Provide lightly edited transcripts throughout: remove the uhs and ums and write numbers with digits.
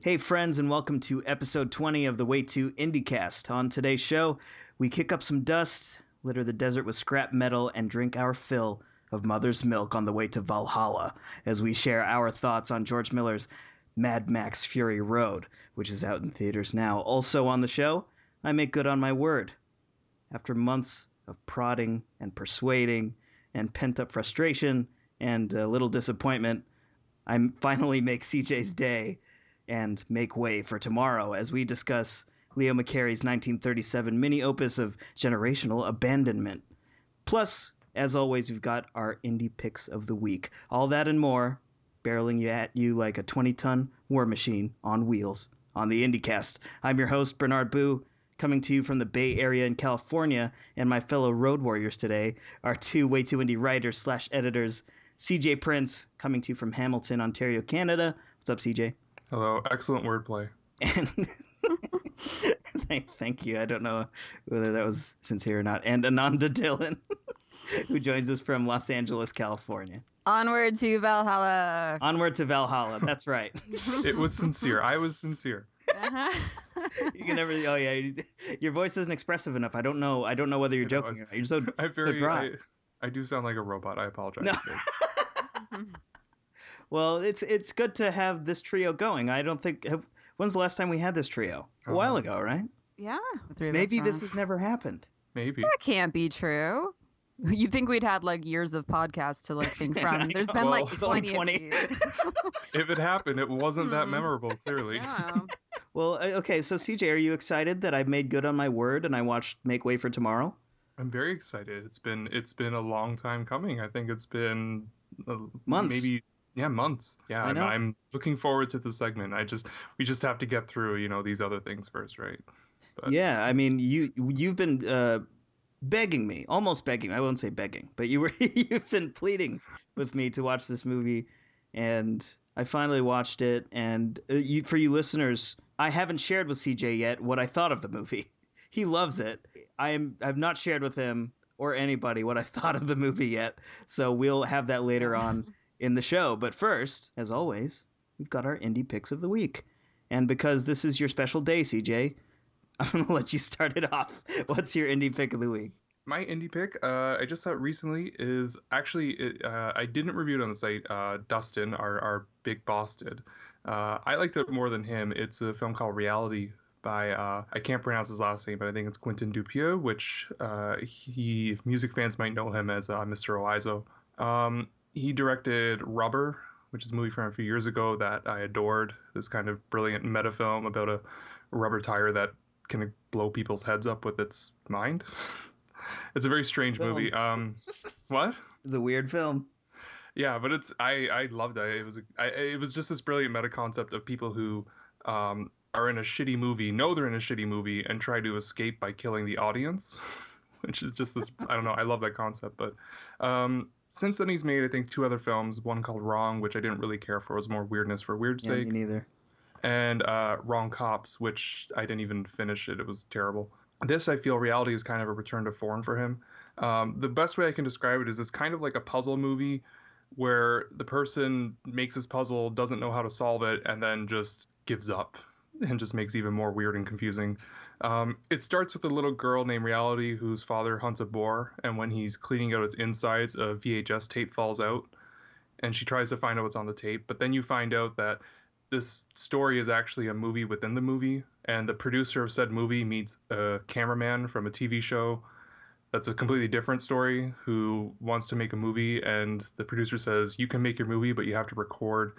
Hey friends, and welcome to episode 20 of the Way Too Indiecast. On today's show, we kick up some dust, litter the desert with scrap metal, and drink our fill of mother's milk on the way to Valhalla as we share our thoughts on George Miller's Mad Max Fury Road, which is out in theaters now. Also on the show, I make good on my word. After months of prodding and persuading and pent-up frustration and a little disappointment, I finally make CJ's day and make way for tomorrow as we discuss Leo McCarey's 1937 mini opus of generational abandonment. Plus, as always, we've got our indie picks of the week. All that and more, barreling at you like a 20-ton war machine on wheels on the IndieCast. I'm your host, Bernard Boo, coming to you from the Bay Area in California, and my fellow road warriors today are two Way Too Indie writers / editors, CJ Prince, coming to you from Hamilton, Ontario, Canada. What's up, CJ? Hello, excellent wordplay. And thank you. I don't know whether that was sincere or not. And Ananda Dillon, who joins us from Los Angeles, California. Onward to Valhalla. Onward to Valhalla. That's right. It was sincere. I was sincere. You can never. Oh yeah, your voice isn't expressive enough. I don't know whether you're joking or not. You're so dry. I do sound like a robot. I apologize. No. Well, it's good to have this trio going. I don't think. When's the last time we had this trio? A while ago, right? Yeah. Maybe this has never happened. Maybe. That can't be true. You'd think we'd had like years of podcasts to like think from. There's been like 20. If it happened, it wasn't that memorable, clearly. Yeah. Well, okay, so CJ, are you excited that I've made good on my word and I watched Make Way for Tomorrow? I'm very excited. It's been a long time coming. I think it's been months. Maybe. Yeah, months. Yeah, I know. I'm looking forward to the segment. We just have to get through, these other things first, right? But, yeah, I mean, you've been begging me, almost begging. I won't say begging, but you've been pleading with me to watch this movie, and I finally watched it. And for you listeners, I haven't shared with CJ yet what I thought of the movie. He loves it. I've not shared with him or anybody what I thought of the movie yet, so we'll have that later on in the show. But first, as always, we've got our indie picks of the week. And because this is your special day, CJ, I'm going to let you start it off. What's your indie pick of the week? My indie pick, I just saw it recently, is actually, I didn't review it on the site. Dustin, our big boss, did. I liked it more than him. It's a film called Reality by, I can't pronounce his last name, but I think it's Quentin Dupieux, which if music fans might know him as Mr. Oizo. He directed Rubber, which is a movie from a few years ago that I adored. This kind of brilliant meta film about a rubber tire that can blow people's heads up with its mind. It's a very strange movie. What? It's a weird film. Yeah, but I loved it. It was just this brilliant meta concept of people who are in a shitty movie, know they're in a shitty movie, and try to escape by killing the audience, which is just this. I don't know. I love that concept, but. Since then, he's made, I think, 2 other films. One called Wrong, which I didn't really care for. It was more weirdness for weird's sake. Me neither. And Wrong Cops, which I didn't even finish it. It was terrible. This, I feel, Reality is kind of a return to form for him. The best way I can describe it is it's kind of like a puzzle movie where the person makes this puzzle, doesn't know how to solve it, and then just gives up and just makes it even more weird and confusing. It starts with a little girl named Reality whose father hunts a boar, and when he's cleaning out its insides, a VHS tape falls out, and she tries to find out what's on the tape. But then you find out that this story is actually a movie within the movie, and the producer of said movie meets a cameraman from a TV show that's a completely different story who wants to make a movie, and the producer says, you can make your movie, but you have to record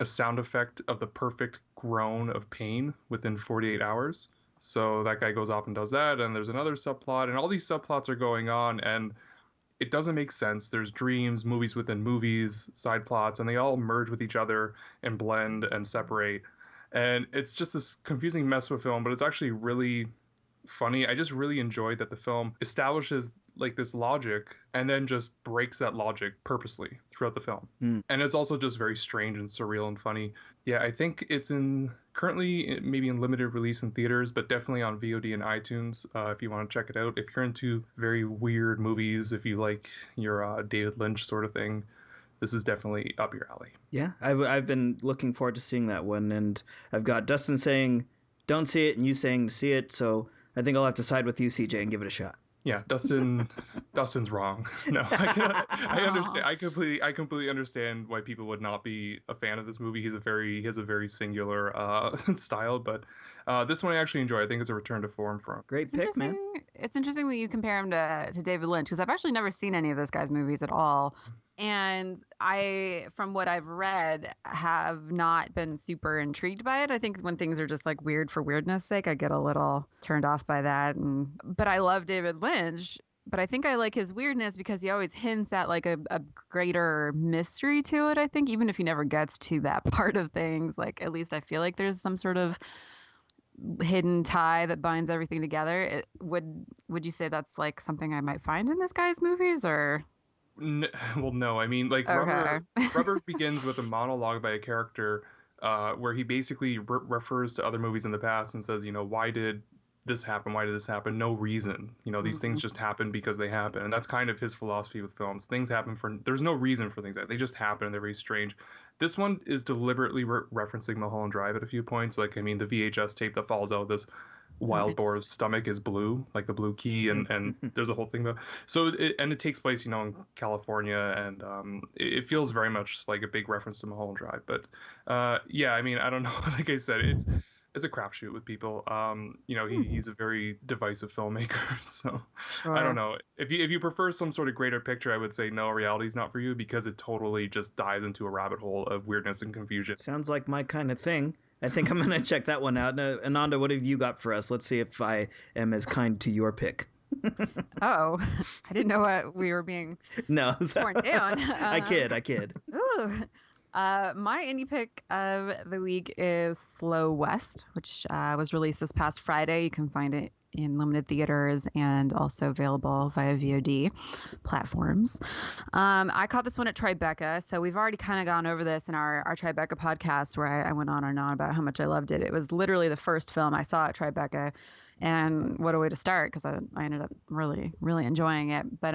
a sound effect of the perfect groan of pain within 48 hours. So that guy goes off and does that, and there's another subplot, and all these subplots are going on, and it doesn't make sense. There's dreams, movies within movies, side plots, and they all merge with each other and blend and separate. And it's just this confusing mess of a film, but it's actually really funny. I just really enjoyed that the film establishes like this logic and then just breaks that logic purposely throughout the film. And it's also just very strange and surreal and funny. Yeah, I think it's currently maybe in limited release in theaters, but definitely on VOD and iTunes if you want to check it out. If you're into very weird movies, if you like your David Lynch sort of thing, this is definitely up your alley. Yeah, I've been looking forward to seeing that one, and I've got Dustin saying don't see it and you saying see it, so I think I'll have to side with you, CJ, and give it a shot. Yeah, Dustin's wrong. No, I understand. I completely understand why people would not be a fan of this movie. He has a very singular style, but this one I actually enjoy. I think it's a return to form for him. Great pick, man. It's interesting that you compare him to David Lynch, because I've actually never seen any of this guy's movies at all. And I, from what I've read, have not been super intrigued by it. I think when things are just like weird for weirdness sake, I get a little turned off by that. But I love David Lynch. But I think I like his weirdness because he always hints at like a greater mystery to it, I think, even if he never gets to that part of things. Like, at least I feel like there's some sort of hidden tie that binds everything together. Would you say that's like something I might find in this guy's movies, or? Well, no. I mean, like, okay. Rubber begins with a monologue by a character where he basically refers to other movies in the past and says, why did this happen? Why did this happen? No reason. These things just happen because they happen. And that's kind of his philosophy with films. Things happen there's no reason for things. They just happen and they're very strange. This one is deliberately referencing Mulholland Drive at a few points. Like, I mean, the VHS tape that falls out of this wild boar's stomach is blue, like the blue key, and there's a whole thing though. So it takes place, in California, and it feels very much like a big reference to Mulholland Drive. But yeah, I mean, I don't know. Like I said, it's a crapshoot with people. He's a very divisive filmmaker, so sure. I don't know. If you prefer some sort of greater picture, I would say no, reality's not for you, because it totally just dives into a rabbit hole of weirdness and confusion. Sounds like my kind of thing. I think I'm gonna check that one out. Now, Ananda, what have you got for us? Let's see if I am as kind to your pick. Oh, I didn't know what we were being torn down. I kid. Ooh. My indie pick of the week is Slow West, which was released this past Friday. You can find it in limited theaters and also available via VOD platforms. I caught this one at Tribeca, so we've already kind of gone over this in our Tribeca podcast, where I went on and on about how much I loved it. It was literally the first film I saw at Tribeca, and what a way to start, because I ended up really, really enjoying it. But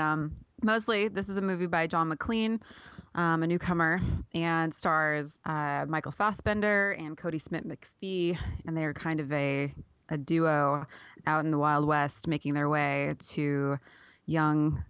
mostly, this is a movie by John McLean, a newcomer, and stars Michael Fassbender and Cody Smith-McPhee, and they're kind of a duo out in the Wild West, making their way to young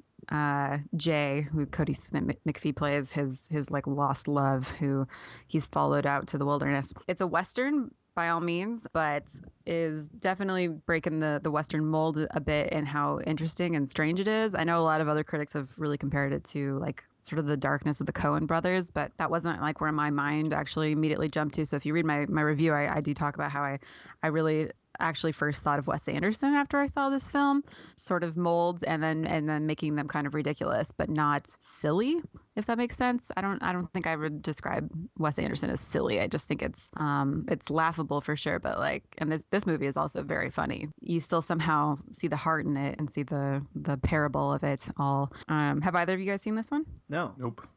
Jay, who Cody Smith-McPhee plays, his like lost love, who he's followed out to the wilderness. It's a Western by all means, but is definitely breaking the Western mold a bit in how interesting and strange it is. I know a lot of other critics have really compared it to like sort of the darkness of the Coen brothers, but that wasn't like where my mind actually immediately jumped to. So if you read my review, I do talk about how I really actually first thought of Wes Anderson after I saw this film, sort of molds and then making them kind of ridiculous, but not silly, if that makes sense. I don't think I would describe Wes Anderson as silly. I just think it's laughable for sure, but like, and this movie is also very funny. You still somehow see the heart in it and see the parable of it all. Have either of you guys seen this one? No. Nope.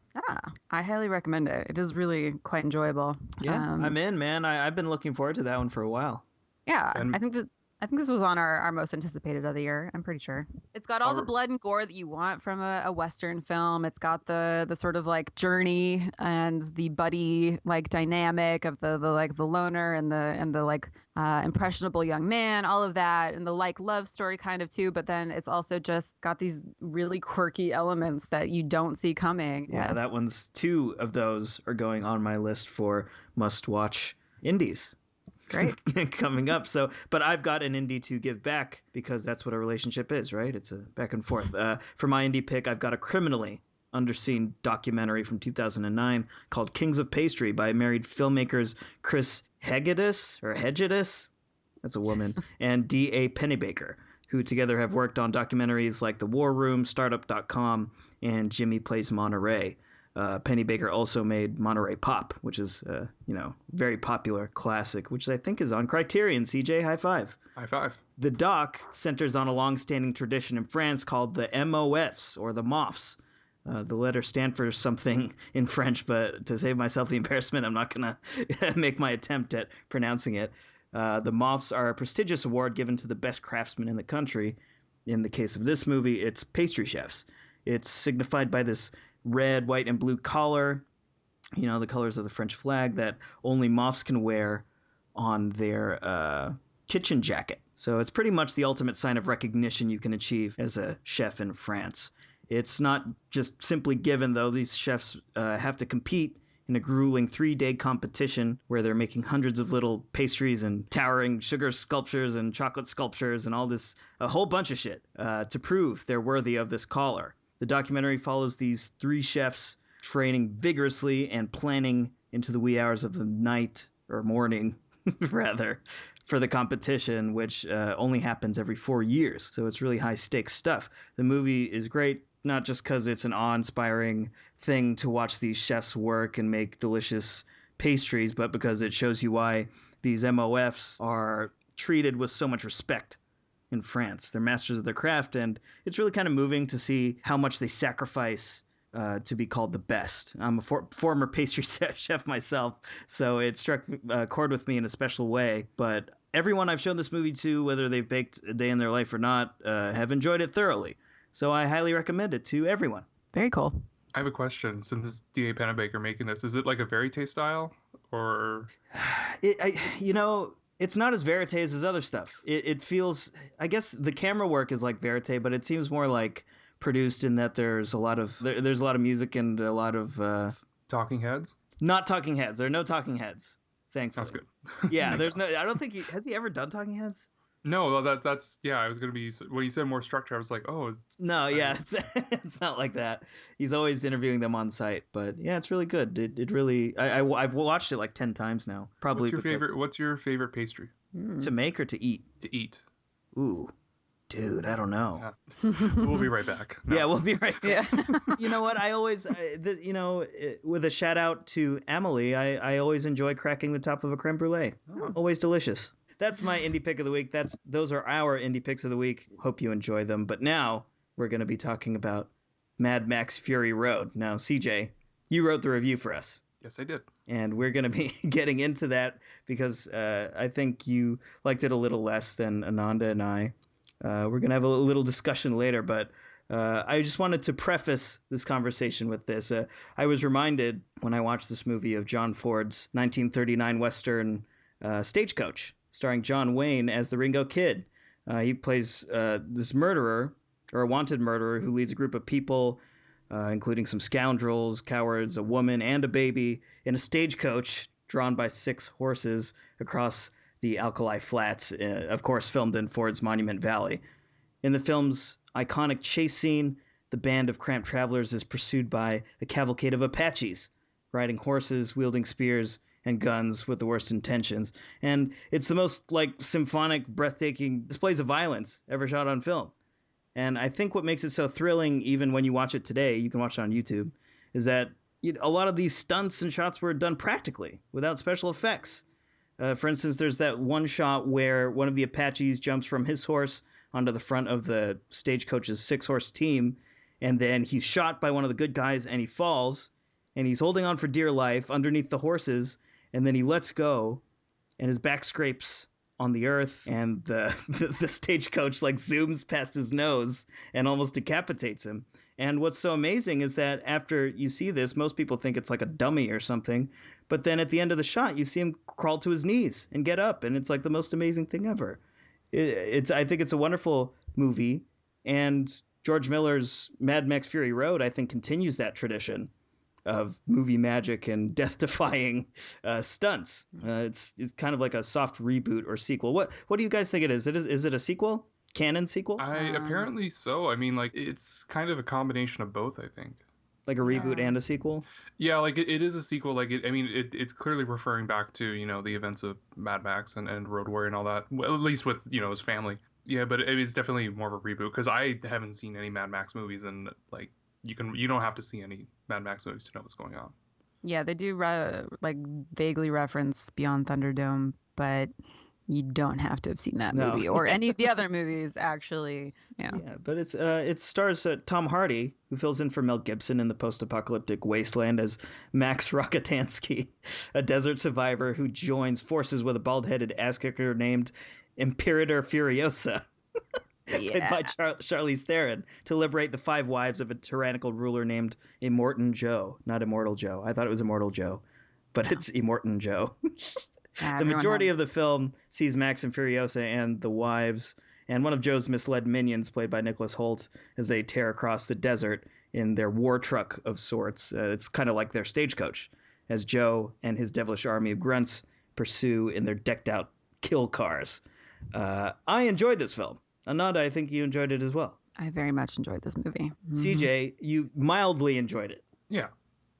I highly recommend it. It is really quite enjoyable. Yeah, I'm in, man. I've been looking forward to that one for a while. Yeah, I think this was on our most anticipated of the year. I'm pretty sure. It's got all the blood and gore that you want from a Western film. It's got the sort of like journey and the buddy like dynamic of the loner and the like impressionable young man, all of that, and the like love story kind of too. But then it's also just got these really quirky elements that you don't see coming. Yeah, that one's two of those are going on my list for must watch indies. Great. Coming up. So, but I've got an indie to give back, because that's what a relationship is, right? It's a back and forth. For my indie pick, I've got a criminally underseen documentary from 2009 called Kings of Pastry by married filmmakers Chris Hegedus, that's a woman, and D.A. Pennybaker, who together have worked on documentaries like The War Room, Startup.com, and Jimmy Plays Monterey. Pennybaker also made Monterey Pop, which is, very popular classic, which I think is on Criterion. CJ, high five. High five. The doc centers on a long-standing tradition in France called the MOFs, or the MOFs. The letters stand for something in French, but to save myself the embarrassment, I'm not going to make my attempt at pronouncing it. The MOFs are a prestigious award given to the best craftsmen in the country. In the case of this movie, it's pastry chefs. It's signified by this red, white, and blue collar, the colors of the French flag that only moths can wear on their kitchen jacket. So it's pretty much the ultimate sign of recognition you can achieve as a chef in France. It's not just simply given, though. These chefs have to compete in a grueling 3-day competition where they're making hundreds of little pastries and towering sugar sculptures and chocolate sculptures and a whole bunch of shit to prove they're worthy of this collar. The documentary follows these 3 chefs training vigorously and planning into the wee hours of the night, or morning, rather, for the competition, which only happens every 4 years. So it's really high-stakes stuff. The movie is great, not just because it's an awe-inspiring thing to watch these chefs work and make delicious pastries, but because it shows you why these MOFs are treated with so much respect in France. They're masters of their craft, and it's really kind of moving to see how much they sacrifice to be called the best. I'm a former pastry chef myself, so it struck a chord with me in a special way. But everyone I've shown this movie to, whether they've baked a day in their life or not, have enjoyed it thoroughly. So I highly recommend it to everyone. Very cool. I have a question. Since it's D.A. Pennebaker making this, is it like a verite style, or? It's not as verite as his other stuff. It feels, I guess the camera work is like verite, but it seems more like produced in that there's a lot of music and a lot of Talking heads? Not talking heads. There are no talking heads, thankfully. That's good. Yeah, there's no. I don't think has he ever done talking heads? No, that's I was gonna be, when you said more structure, I was like, oh. No, yeah, it's not like that. He's always interviewing them on site, but yeah, it's really good. It really, I've watched it like 10 times now. Probably. What's your favorite pastry? To make or to eat? To eat. Ooh. Dude, I don't know. Yeah. We'll be right back. No. Yeah, we'll be right back. Yeah. You know what? I always, with a shout out to Emily, I always enjoy cracking the top of a creme brulee. Oh. Always delicious. That's my indie pick of the week. Those are our indie picks of the week. Hope you enjoy them. But now we're going to be talking about Mad Max Fury Road. Now, CJ, you wrote the review for us. Yes, I did. And we're going to be getting into that because I think you liked it a little less than Ananda and I. We're going to have a little discussion later, but I just wanted to preface this conversation with this. I was reminded when I watched this movie of John Ford's 1939 Western Stagecoach, starring John Wayne as the Ringo Kid. He plays this murderer, or a wanted murderer, who leads a group of people, including some scoundrels, cowards, a woman, and a baby, in a stagecoach drawn by 6 horses across the Alkali Flats, of course filmed in Ford's Monument Valley. In the film's iconic chase scene, the band of cramped travelers is pursued by a cavalcade of Apaches, riding horses, wielding spears, and guns with the worst intentions. And it's the most, symphonic, breathtaking displays of violence ever shot on film. And I think what makes it so thrilling, even when you watch it today, you can watch it on YouTube, is that a lot of these stunts and shots were done practically, without special effects. For instance, there's that one shot where one of the Apaches jumps from his horse onto the front of the stagecoach's 6-horse team, and then he's shot by one of the good guys, and he falls, and he's holding on for dear life underneath the horses, and then he lets go, and his back scrapes on the earth, and the stagecoach zooms past his nose and almost decapitates him. And what's so amazing is that after you see this, most people think it's like a dummy or something, but then at the end of the shot, you see him crawl to his knees and get up, and it's like the most amazing thing ever. I think it's a wonderful movie, and George Miller's Mad Max Fury Road, I think, continues that tradition of movie magic and death-defying stunts. It's kind of like a soft reboot or sequel. What do you guys think it is? Is it a sequel? Canon sequel? Apparently so. I mean, it's kind of a combination of both, I think. Like a reboot and a sequel? Yeah, it is a sequel. It's clearly referring back to, the events of Mad Max and Road Warrior and all that. Well, at least with, his family. Yeah, but it's definitely more of a reboot because I haven't seen any Mad Max movies, and you don't have to see any Mad Max movies to know what's going on. Yeah, they do vaguely reference Beyond Thunderdome, but you don't have to have seen that movie or any of the other movies, actually. Yeah, but it stars Tom Hardy, who fills in for Mel Gibson in the post-apocalyptic wasteland as Max Rockatansky, a desert survivor who joins forces with a bald-headed ass-kicker named Imperator Furiosa. played by Charlize Theron, to liberate the 5 wives of a tyrannical ruler named Immortan Joe. Not Immortal Joe. I thought it was Immortal Joe, but it's Immortan Joe. The majority of the film sees Max and Furiosa and the wives and one of Joe's misled minions, played by Nicholas Hoult, as they tear across the desert in their war truck of sorts. It's kind of like their stagecoach, as Joe and his devilish army of grunts pursue in their decked-out kill cars. I enjoyed this film. Ananda, I think you enjoyed it as well. I very much enjoyed this movie. CJ, you mildly enjoyed it. Yeah.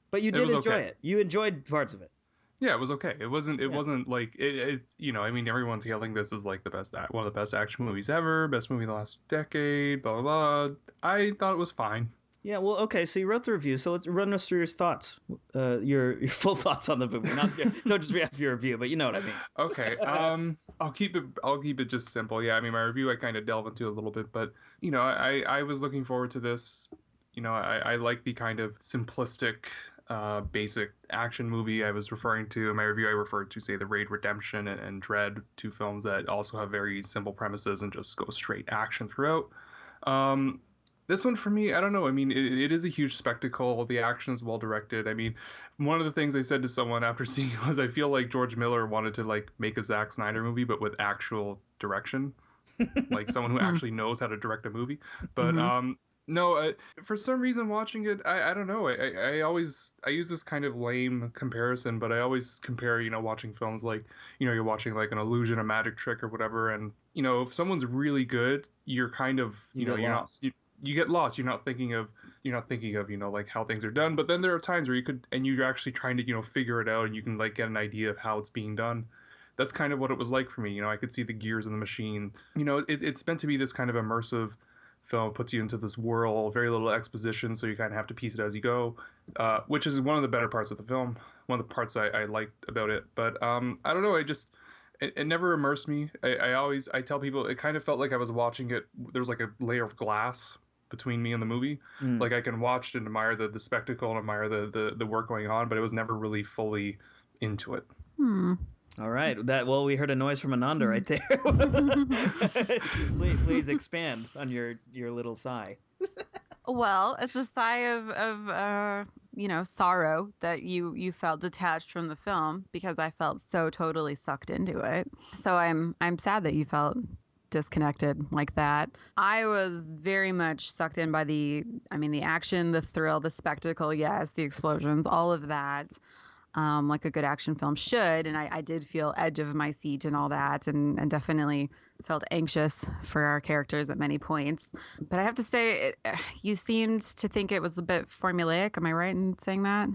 But you did enjoy it. You enjoyed parts of it. Yeah, it was okay. It wasn't like it. You know, I mean, everyone's hailing this as like one of the best action movies ever, best movie in the last decade, blah blah blah. I thought it was fine. Yeah, well, okay. So you wrote the review, so let's run us through your thoughts, your not just your review, but you know what I mean. Okay. I'll keep it just simple. Yeah, I mean, my review I kind of delve into a little bit, but you know, I was looking forward to this. You know, I like the kind of simplistic, basic action movie I was referring to. In my review, I referred to, say, The Raid Redemption and Dread, 2 films that also have very simple premises and just go straight action throughout. This one, for me, I don't know. I mean, it is a huge spectacle. The action is well directed. I mean, one of the things I said to someone after seeing it was I feel like George Miller wanted to like make a Zack Snyder movie, but with actual direction, like someone who actually knows how to direct a movie. But no, for some reason watching it, I don't know. I use this kind of lame comparison, but I always compare, you know, watching films like, you know, you're watching like an illusion, a magic trick or whatever. And, you know, if someone's really good, you're kind of, you get lost. You're not thinking of, you know, like how things are done. But then there are times where you're actually trying to, you know, figure it out, and you can like get an idea of how it's being done. That's kind of what it was like for me. You know, I could see the gears in the machine. You know, it's meant to be this kind of immersive film. It puts you into this world, very little exposition, so you kind of have to piece it as you go, which is one of the better parts of the film. One of the parts I liked about it. But I don't know. It never immersed me. I tell people it kind of felt like I was watching it. There was like a layer of glass between me and the movie. Like I can watch and admire the spectacle and admire the work going on, but it was never really fully into it. All right. We heard a noise from Ananda right there. please expand on your little sigh. Well, it's a sigh of you know, sorrow that you felt detached from the film, because I felt so totally sucked into it. So I'm sad that you felt disconnected like that. I was very much sucked in by the action, the thrill, the spectacle, yes, the explosions, all of that. Like a good action film should. And I did feel edge of my seat and all that, and definitely felt anxious for our characters at many points. But I have to say, you seemed to think it was a bit formulaic. Am I right in saying that?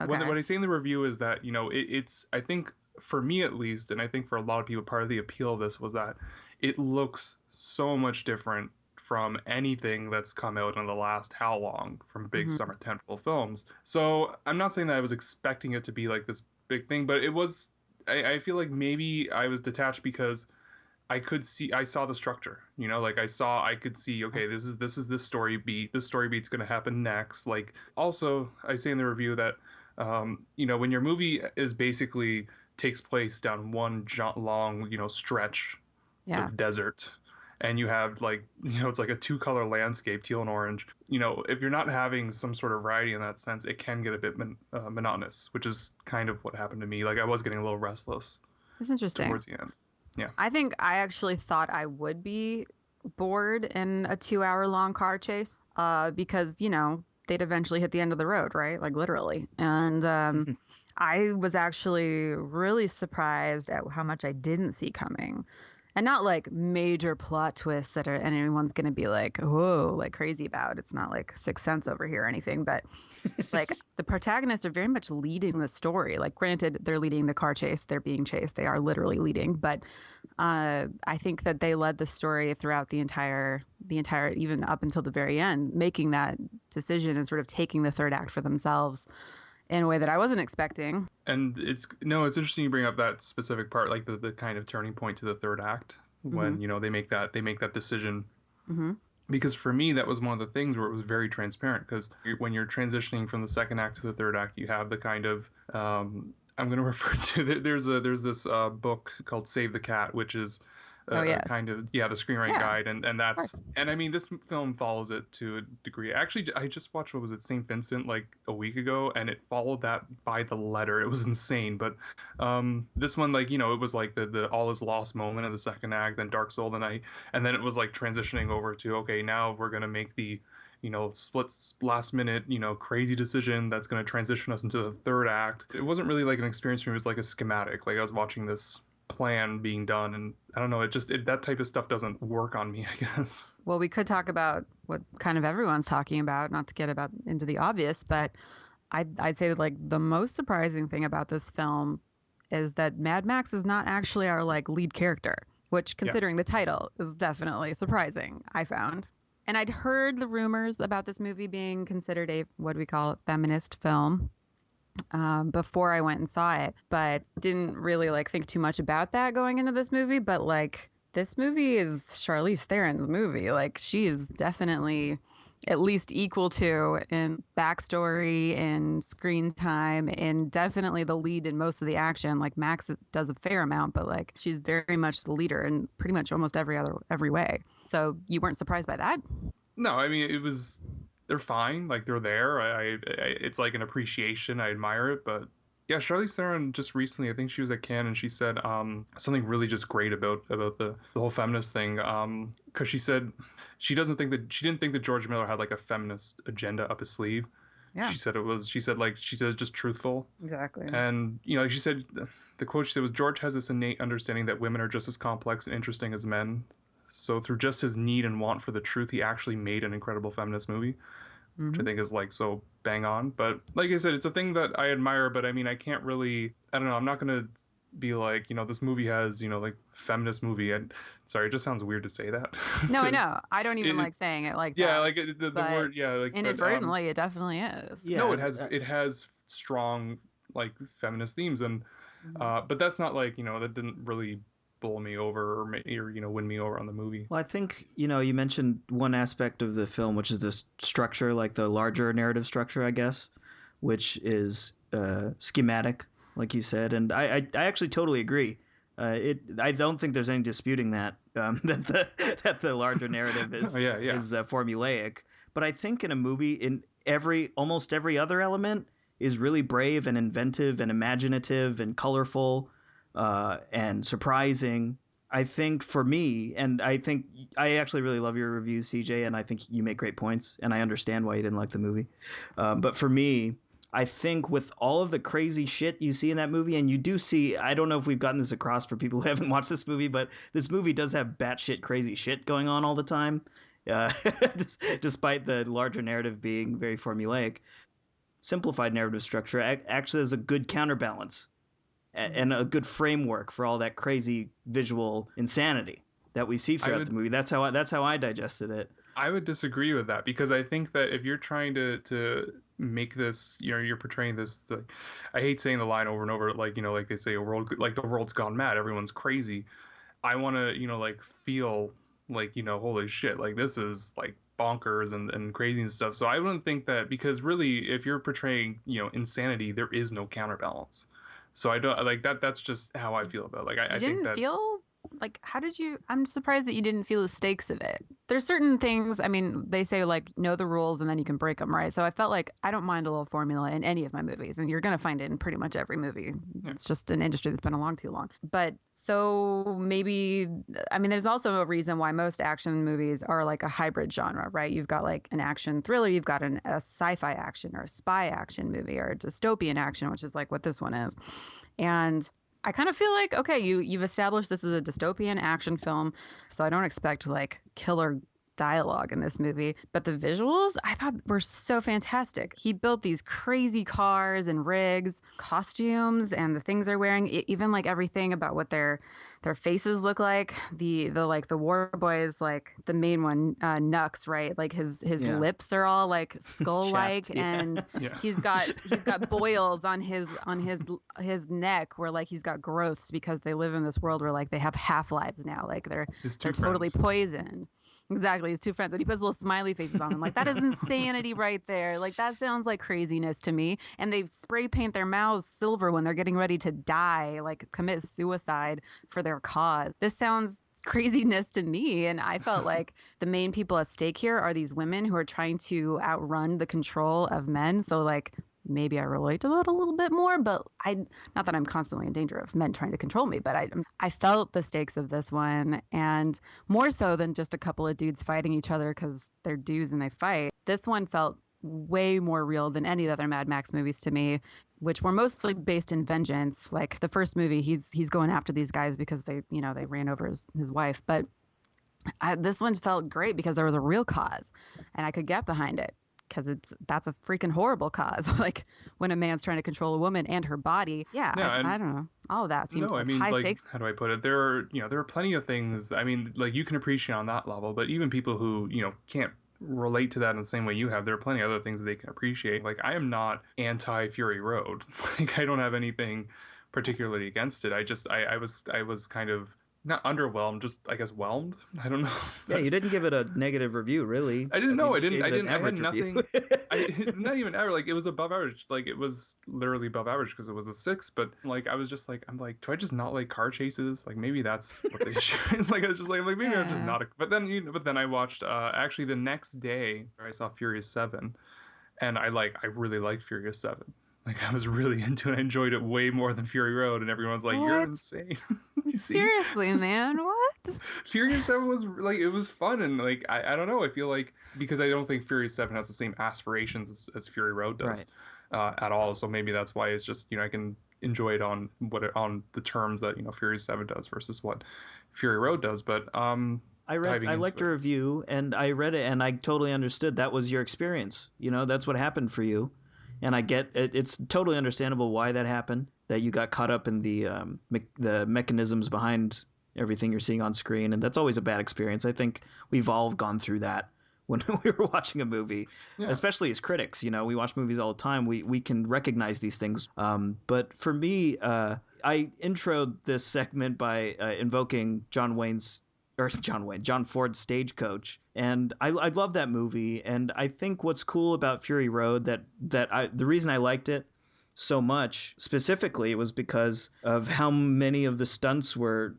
Okay. What I say in the review is that, you know, it's, I think, for me at least, and I think for a lot of people, part of the appeal of this was that it looks so much different from anything that's come out in the last how long from big summer tentpole films. So I'm not saying that I was expecting it to be like this big thing, but it was, I feel like maybe I was detached because I saw the structure, you know, like I could see, okay, this is this story beat. This story beat's going to happen next. Like, also I say in the review that, you know, when your movie is basically takes place down one long, you know, stretch of desert, and you have like, you know, it's like a 2-color landscape, teal and orange. You know, if you're not having some sort of variety in that sense, it can get a bit monotonous, which is kind of what happened to me. Like I was getting a little restless. That's interesting. Towards the end. Yeah. I think I actually thought I would be bored in a 2-hour-long car chase, because, you know, they'd eventually hit the end of the road, right? Like literally. And I was actually really surprised at how much I didn't see coming. And not like major plot twists that anyone's going to be like, whoa, like crazy about. It's not like Sixth Sense over here or anything. But like the protagonists are very much leading the story. Like granted, they're leading the car chase. They're being chased. They are literally leading. But I think that they led the story throughout the entire, even up until the very end, making that decision and sort of taking the third act for themselves in a way that I wasn't expecting. And it's interesting you bring up that specific part, like the kind of turning point to the third act when, you know, they make that decision. Because for me, that was one of the things where it was very transparent, because when you're transitioning from the second act to the third act, you have the kind of, I'm going to refer to, there's this book called Save the Cat, which is Oh, yes. kind of, yeah, the screenwriting Yeah, guide, and that's, course. and I mean, this film follows it to a degree. Actually, I just watched, what was it, St. Vincent, like a week ago, and it followed that by the letter. It was insane. But this one, like, it was like the all is lost moment of the second act, then Dark Soul of the Night, and then it was like transitioning over to, okay, now we're gonna make the splits last minute, crazy decision that's going to transition us into the third act. It wasn't really like an experience for me. It was like a schematic. Like I was watching this plan being done, and I don't know, that type of stuff doesn't work on me, I guess. Well, we could talk about what kind of everyone's talking about, not to get about into the obvious, but I'd say that like the most surprising thing about this film is that Mad Max is not actually our like lead character, which considering the title is definitely surprising, I found. And I'd heard the rumors about this movie being considered a, what do we call it, feminist film before I went and saw it, but didn't really like think too much about that going into this movie. But like this movie is Charlize Theron's movie. Like she is definitely at least equal to in backstory and screen time, and definitely the lead in most of the action. Like Max does a fair amount, but like she's very much the leader in pretty much almost every way. So you weren't surprised by that? No, I mean, they're fine. Like they're there. It's like an appreciation. I admire it, but yeah, Charlize Theron just recently, I think she was at Cannes, and she said something really just great about the whole feminist thing. Because she said she didn't think that George Miller had like a feminist agenda up his sleeve. Yeah. She said it's just truthful. Exactly. And she said, the quote she said was, George has this innate understanding that women are just as complex and interesting as men. So through just his need and want for the truth, he actually made an incredible feminist movie. Which I think is like so bang on. But like I said, it's a thing that I admire, but I mean, I can't really, I don't know, I'm not going to be like, this movie has, like feminist movie. And sorry, it just sounds weird to say that. No, I know. I don't even like saying it like yeah, that. Like the word, yeah. Like inadvertently, it definitely is. Yeah, no, it has strong like feminist themes, and but that's not like, that didn't really bowl me over or win me over on the movie. Well, I think, you mentioned one aspect of the film, which is this structure, like the larger narrative structure, I guess, which is schematic, like you said. And I actually totally agree. I don't think there's any disputing that, that the larger narrative is, is formulaic. But I think in a movie, almost every other element is really brave and inventive and imaginative and colorful and surprising. I think for me, and I think I actually really love your review, CJ, and I think you make great points, and I understand why you didn't like the movie. But for me, I think with all of the crazy shit you see in that movie, and you do see, I don't know if we've gotten this across for people who haven't watched this movie, but this movie does have batshit crazy shit going on all the time, despite the larger narrative being very formulaic. Simplified narrative structure actually has a good counterbalance and a good framework for all that crazy visual insanity that we see throughout the movie. That's how I digested it. I would disagree with that, because I think that if you're trying to make this, you're portraying this, like, I hate saying the line over and over, like, like they say, the world's gone mad, everyone's crazy. I want to, like, feel like, holy shit, like this is like bonkers and crazy and stuff. So I wouldn't think that, because really, if you're portraying, insanity, there is no counterbalance. So I don't like that. That's just how I feel about it. Like I think that. Feel like, how did you? I'm surprised that you didn't feel the stakes of it. There's certain things. I mean, they say like know the rules and then you can break them, right? So I felt like I don't mind a little formula in any of my movies, and you're gonna find it in pretty much every movie. Yeah. It's just an industry that's been along too long. But so maybe, I mean, there's also a reason why most action movies are like a hybrid genre, right? You've got like an action thriller, you've got a sci-fi action or a spy action movie, or a dystopian action, which is like what this one is. And I kind of feel like, okay, you've established this is a dystopian action film, so I don't expect like killer dialogue in this movie, but the visuals I thought were so fantastic. He built these crazy cars and rigs, costumes, and the things they're wearing, even like everything about what their faces look like. The like the war boys, like the main one, Nux, right? Like his lips are all like skull like, and he's got boils on his neck where like he's got growths, because they live in this world where like they have half-lives now, like they're totally poisoned. Exactly, his two friends, and he puts little smiley faces on them. Like, that is insanity right there. Like, that sounds like craziness to me. And they spray paint their mouths silver when they're getting ready to die, like commit suicide for their cause. This sounds craziness to me. And I felt like the main people at stake here are these women who are trying to outrun the control of men. So like maybe I relate to that a little bit more, but not that I'm constantly in danger of men trying to control me, but I felt the stakes of this one, and more so than just a couple of dudes fighting each other because they're dudes and they fight. This one felt way more real than any of the other Mad Max movies to me, which were mostly based in vengeance. Like the first movie, he's going after these guys because they ran over his wife. But this one felt great because there was a real cause, and I could get behind it because that's a freaking horrible cause. Like when a man's trying to control a woman and her body. Yeah, I don't know. All of that seems like high stakes. How do I put it? There are plenty of things. I mean, like you can appreciate on that level, but even people who can't relate to that in the same way you have, there are plenty of other things that they can appreciate. Like I am not anti Fury Road. Like I don't have anything particularly against it. I was kind of not underwhelmed, just I guess whelmed. I don't know. Yeah, you didn't give it a negative review, really. I didn't. I had average nothing. Not even average. Like it was above average. Like it was literally above average because it was a 6. But like I was just like, I'm like, do I just not like car chases? Like maybe that's what the issue is. Like I was just like, maybe I'm just not. But then I watched. Actually, the next day I saw Furious 7, and I really liked Furious 7. Like I was really into it. I enjoyed it way more than Fury Road, and everyone's like, "You're insane." You see? Seriously, man, what? Furious 7 was like it was fun, and like I don't know. I feel like because I don't think Furious 7 has the same aspirations as Fury Road does at all. So maybe that's why it's just I can enjoy it on the terms that Furious 7 does versus what Fury Road does. But I liked your review, and I read it, and I totally understood that was your experience. That's what happened for you. And I get it. It's totally understandable why that happened, that you got caught up in the mechanisms behind everything you're seeing on screen. And that's always a bad experience. I think we've all gone through that when we were watching a movie, especially as critics. We watch movies all the time. We can recognize these things. But for me, I introed this segment by invoking John Ford's Stagecoach. And I love that movie. And I think what's cool about Fury Road the reason I liked it so much specifically was because of how many of the stunts were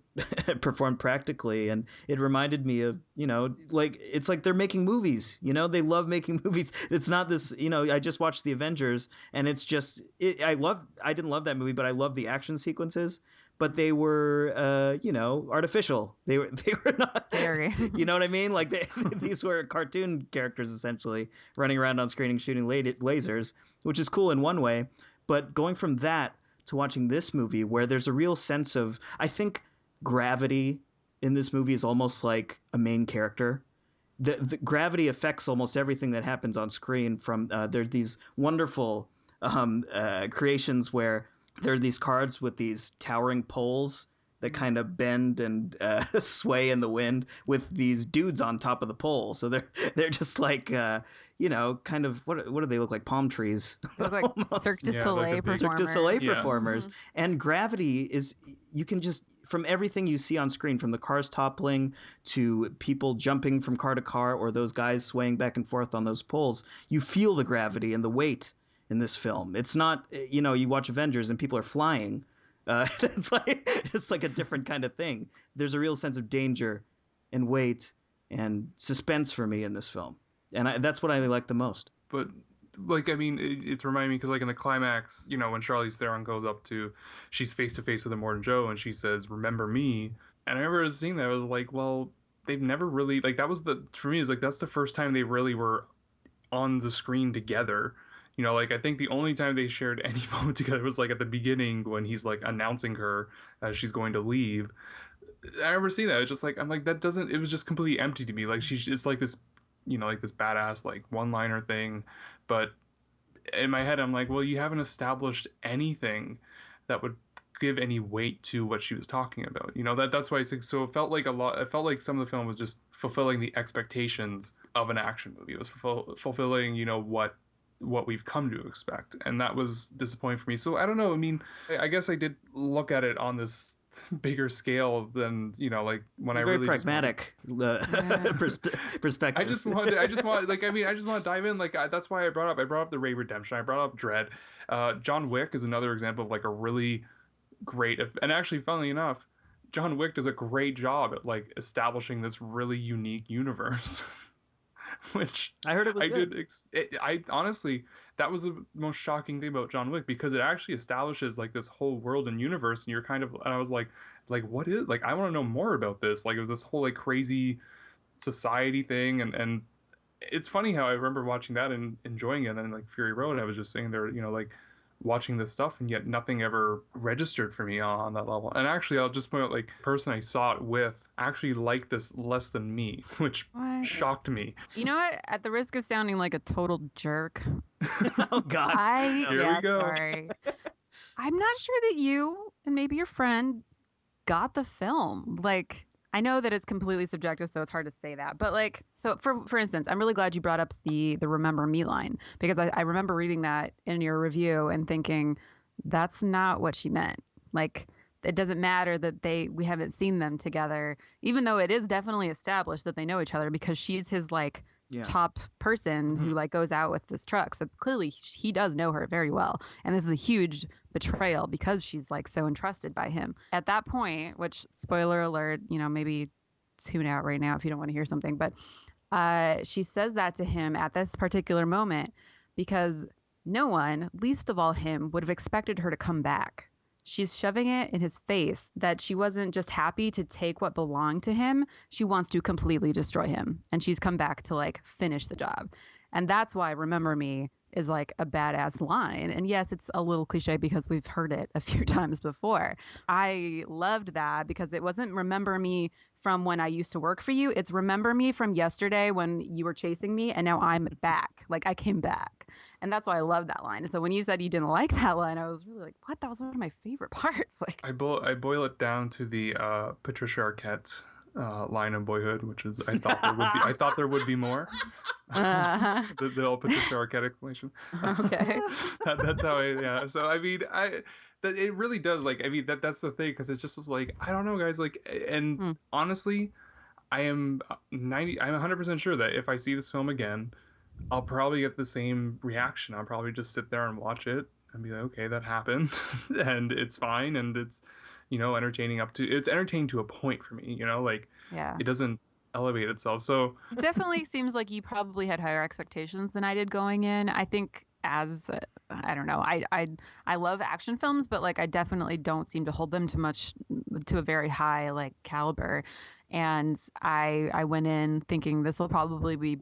performed practically. And it reminded me of, like, it's like they're making movies, they love making movies. It's not this, I just watched The Avengers, and it's just, I didn't love that movie, but I love the action sequences. But they were, artificial. They were not. Very. You know what I mean? Like these were cartoon characters essentially running around on screen and shooting lasers, which is cool in one way. But going from that to watching this movie, where there's a real sense of, I think, gravity in this movie is almost like a main character. The gravity affects almost everything that happens on screen. From there's these wonderful creations where there are these cars with these towering poles that kind of bend and sway in the wind with these dudes on top of the pole. So they're just like, kind of, what do they look like? Palm trees. They look like Cirque du Soleil performers. Cirque du Soleil performers. Mm-hmm. And gravity is, you can just, from everything you see on screen, from the cars toppling to people jumping from car to car or those guys swaying back and forth on those poles, you feel the gravity and the weight in this film. It's not, you watch Avengers and people are flying. It's like a different kind of thing. There's a real sense of danger and weight and suspense for me in this film. And that's what I like the most. But like, I mean, it's reminding me because like in the climax, when Charlize Theron goes up she's face to face with Immortan Joe and she says, "Remember me." And I remember seeing that, I was like, well, they've never really, like, for me, it was like, that's the first time they really were on the screen together. Like I think the only time they shared any moment together was like at the beginning when he's like announcing her as she's going to leave. I remember seeing that. It's just like, I'm like, it was just completely empty to me. Like it's like this, like this badass like one-liner thing. But in my head, I'm like, well, you haven't established anything that would give any weight to what she was talking about. That's why I think so. It felt like some of the film was just fulfilling the expectations of an action movie. It was fulfilling, what we've come to expect, and that was disappointing for me. So I don't know, I mean, I guess I did look at it on this bigger scale than like when You're I really very pragmatic perspective. I just want to dive in. Like that's why I brought up the Ray Redemption, I brought up Dread. John Wick is another example of like a really great, and actually funnily enough, John Wick does a great job at like establishing this really unique universe. Which I heard it was good. I honestly, that was the most shocking thing about John Wick, because it actually establishes like this whole world and universe, and you're kind of, and I was like what is, like, I want to know more about this. Like, it was this whole like crazy society thing, and it's funny how I remember watching that and enjoying it, and then like Fury Road, I was just sitting there, like watching this stuff, and yet nothing ever registered for me on that level. And actually, I'll just point out, like, the person I saw it with actually liked this less than me, which What? shocked me. You know what? At the risk of sounding like a total jerk, Oh God. Here we go. Sorry. I'm not sure that you and maybe your friend got the film. Like, I know that it's completely subjective, so it's hard to say that. But like, so for instance, I'm really glad you brought up the "Remember Me" line, because I remember reading that in your review and thinking that's not what she meant. Like, it doesn't matter that we haven't seen them together, even though it is definitely established that they know each other, because she's his like top person who like goes out with this truck. So clearly he does know her very well. And this is a huge betrayal because she's like so entrusted by him. At that point, which, spoiler alert, maybe tune out right now if you don't want to hear something, but she says that to him at this particular moment because no one, least of all him, would have expected her to come back. She's shoving it in his face that she wasn't just happy to take what belonged to him. She wants to completely destroy him. And she's come back to like finish the job. And that's why "Remember Me" is like a badass line. And yes, it's a little cliche because we've heard it a few times before. I loved that because it wasn't "Remember me from when I used to work for you." It's "Remember me from yesterday when you were chasing me and now I'm back. Like, I came back. And that's why I love that line. So when you said you didn't like that line, I was really like, what? That was one of my favorite parts. Like, I boil it down to the Patricia Arquette line in Boyhood, which is, I thought there would be more. The old Patricia Arquette explanation. Okay. That's how So I mean, it really does, like, I mean, that's the thing, because it's just like, I don't know, guys, like, and honestly, I'm 100% sure that if I see this film again, I'll probably get the same reaction. I'll probably just sit there and watch it and be like, okay, that happened, and it's fine, and it's, entertaining it's entertaining to a point for me, like, it doesn't elevate itself. So it definitely seems like you probably had higher expectations than I did going in. I think I don't know, I love action films, but like, I definitely don't seem to hold them to a very high like caliber. And I went in thinking this will probably be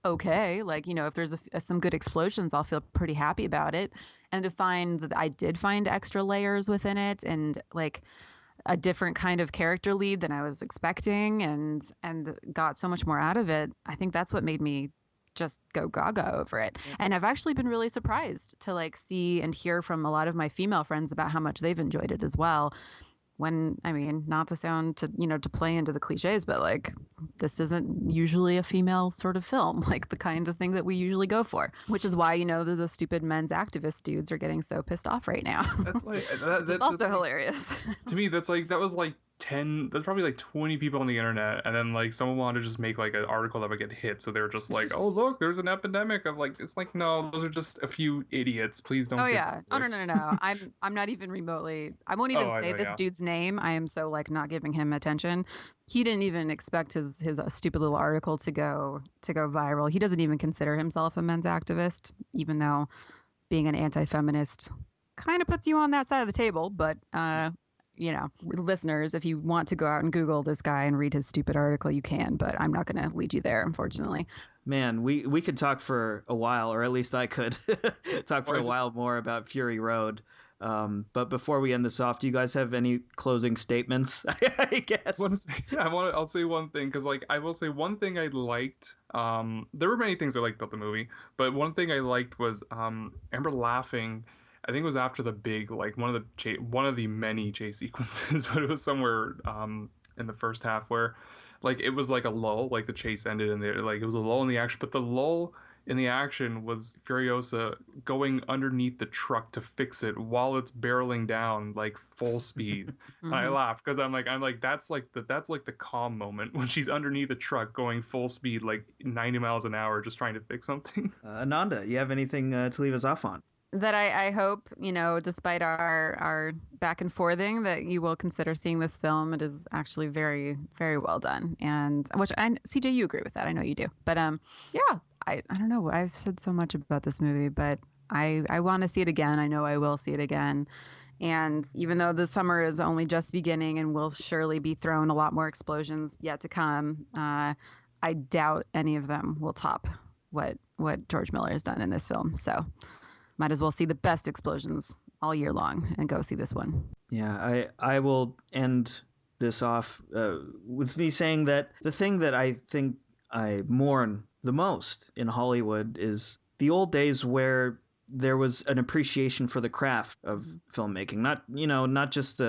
okay. Like, if there's some good explosions, I'll feel pretty happy about it. And to find that I did find extra layers within it, and like a different kind of character lead than I was expecting, and got so much more out of it. I think that's what made me just go gaga over it. And I've actually been really surprised to like see and hear from a lot of my female friends about how much they've enjoyed it as well. When, I mean, not to sound to play into the cliches, but like, this isn't usually a female sort of film, like the kinds of thing that we usually go for, which is why, the stupid men's activist dudes are getting so pissed off right now. That's like, that's also hilarious. To me, that was like 10, that's probably like 20 people on the internet, and then like someone wanted to just make like an article that would get hit, so they were just like, oh look, there's an epidemic of like, it's like, no, those are just a few idiots, please don't. Oh yeah. Oh no. I'm not even remotely, I won't even say this dude's name. I am so like not giving him attention. He didn't even expect his stupid little article to go viral. He doesn't even consider himself a men's activist, even though being an anti-feminist kind of puts you on that side of the table. But listeners, if you want to go out and Google this guy and read his stupid article, you can, but I'm not going to lead you there, unfortunately. Man, we could talk for a while, or at least I could talk for a while more about Fury Road. But before we end this off, do you guys have any closing statements? I guess. I'll say one thing, because like, I will say one thing I liked. There were many things I liked about the movie, but one thing I liked was, I remember laughing. I think it was after the big, like, one of the many chase sequences, but it was somewhere in the first half where, like, it was like a lull, like the chase ended and it was a lull in the action, but the lull in the action was Furiosa going underneath the truck to fix it while it's barreling down like full speed. And I laughed because I'm like that's like the calm moment when she's underneath the truck going full speed like 90 miles an hour just trying to fix something. Ananda, you have anything to leave us off on? that I hope, despite our back and forthing, that you will consider seeing this film. It is actually very, very well done. And CJ, you agree with that. I know you do. But yeah, I don't know. I've said so much about this movie, but I want to see it again. I know I will see it again. And even though the summer is only just beginning and will surely be thrown a lot more explosions yet to come, I doubt any of them will top what George Miller has done in this film. So might as well see the best explosions all year long and go see this one. Yeah, I will end this off with me saying that the thing that I think I mourn the most in Hollywood is the old days where there was an appreciation for the craft of filmmaking. Not just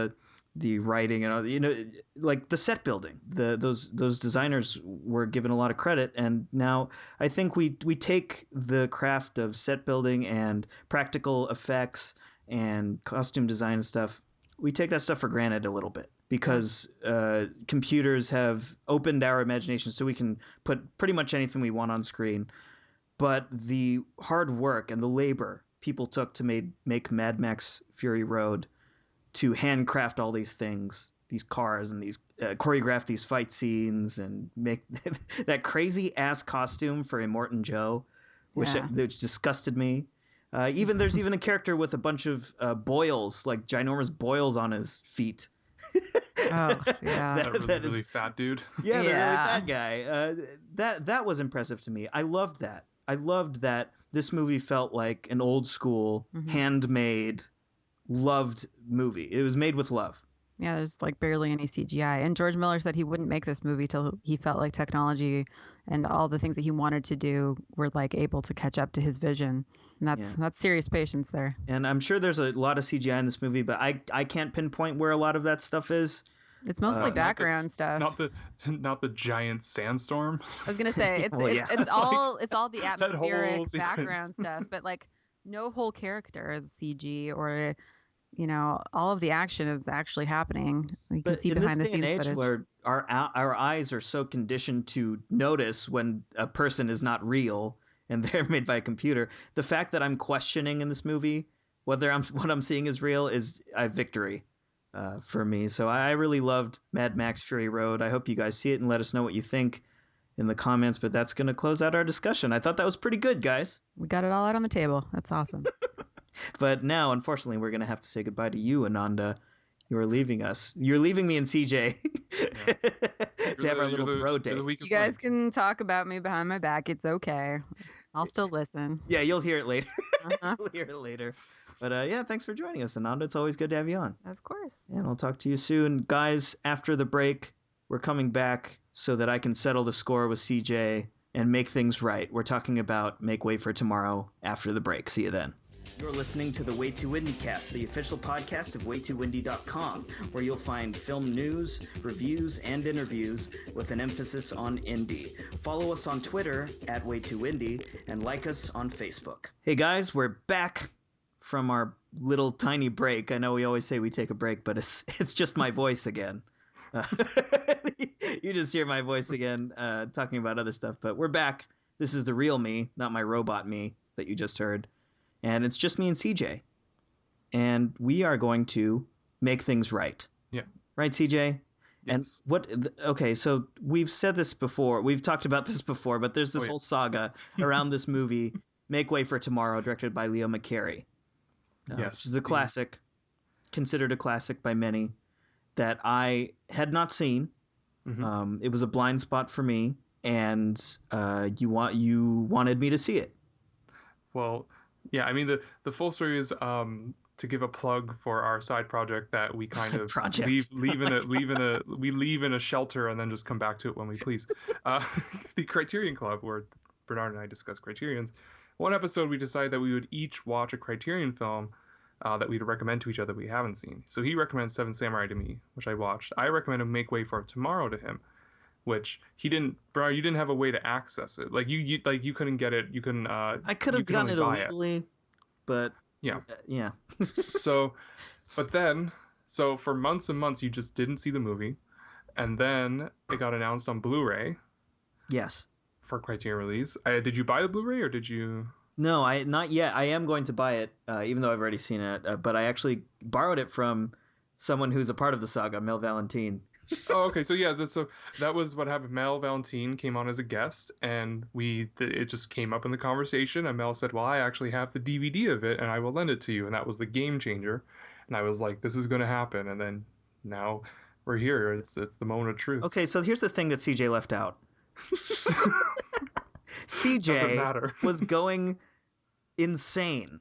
the writing and like the set building. Those designers were given a lot of credit, and now I think we take the craft of set building and practical effects and costume design and stuff. We take that stuff for granted a little bit because computers have opened our imagination so we can put pretty much anything we want on screen. But the hard work and the labor people took to make Mad Max Fury Road, to handcraft all these things, these cars, and these choreograph these fight scenes and make that crazy ass costume for Immortan Joe, which disgusted me. There's even a character with a bunch of boils, like ginormous boils on his feet. Oh yeah, that really fat dude. Yeah, the really fat guy. That was impressive to me. I loved that. I loved that this movie felt like an old school, handmade, loved movie. It was made with love. Yeah, there's like barely any CGI. And George Miller said he wouldn't make this movie till he felt like technology and all the things that he wanted to do were like able to catch up to his vision. And that's serious patience there. And I'm sure there's a lot of CGI in this movie, but I can't pinpoint where a lot of that stuff is. It's mostly background stuff. Not the giant sandstorm. I was gonna say it's all the atmospheric background stuff, but like no whole character is CG or all of the action is actually happening. You can see behind the scenes footage. In this day and age where our eyes are so conditioned to notice when a person is not real and they're made by a computer, the fact that I'm questioning in this movie whether what I'm seeing is real is a victory for me. So I really loved Mad Max Fury Road. I hope you guys see it and let us know what you think in the comments, but that's going to close out our discussion. I thought that was pretty good, guys. We got it all out on the table. That's awesome. But now, unfortunately, we're going to have to say goodbye to you, Ananda. You are leaving us. You're leaving me and CJ to have our little bro date. You guys can talk about me behind my back. It's okay. I'll still listen. Yeah, you'll hear it later. You'll hear it later. But yeah, thanks for joining us, Ananda. It's always good to have you on. Of course. And I'll talk to you soon. Guys, after the break, we're coming back so that I can settle the score with CJ and make things right. We're talking about Make Way for Tomorrow after the break. See you then. You're listening to the Way Too Indiecast, the official podcast of WayTooIndie.com, where you'll find film news, reviews, and interviews with an emphasis on indie. Follow us on Twitter at Way2Indie and like us on Facebook. Hey guys, we're back from our little tiny break. I know we always say we take a break, but it's just my voice again. You just hear my voice again talking about other stuff, but we're back. This is the real me, not my robot me that you just heard. And it's just me and CJ. And we are going to make things right. Yeah. Right, CJ? Yes. And okay, so we've said this before. We've talked about this before, but there's this whole saga around this movie, Make Way for Tomorrow, directed by Leo McCarey. Yes. Which is a classic, considered a classic by many, that I had not seen. Mm-hmm. It was a blind spot for me, and you wanted me to see it. Well, yeah, I mean the full story is to give a plug for our side project that we kind of leave in a shelter and then just come back to it when we please. The Criterion Club, where Bernard and I discuss Criterions. One episode we decided that we would each watch a Criterion film that we'd recommend to each other we haven't seen. So he recommends Seven Samurai to me, which I watched. I recommended Make Way for Tomorrow to him, which he didn't. Bernard, you didn't have a way to access it. Like you couldn't get it. You couldn't. I could have gotten it illegally, but yeah. Yeah. So for months and months you just didn't see the movie, and then it got announced on Blu-ray. Yes. For Criterion release. Did you buy the Blu-ray or did you? No, not yet. I am going to buy it, even though I've already seen it. But I actually borrowed it from someone who's a part of the saga, Mel Valentine. Oh, okay. So yeah, so that was what happened. Mel Valentine came on as a guest, and it just came up in the conversation. And Mel said, "Well, I actually have the DVD of it, and I will lend it to you." And that was the game changer. And I was like, "This is going to happen." And then now we're here. It's the moment of truth. Okay, so here's the thing that CJ left out. Doesn't CJ matter. was going insane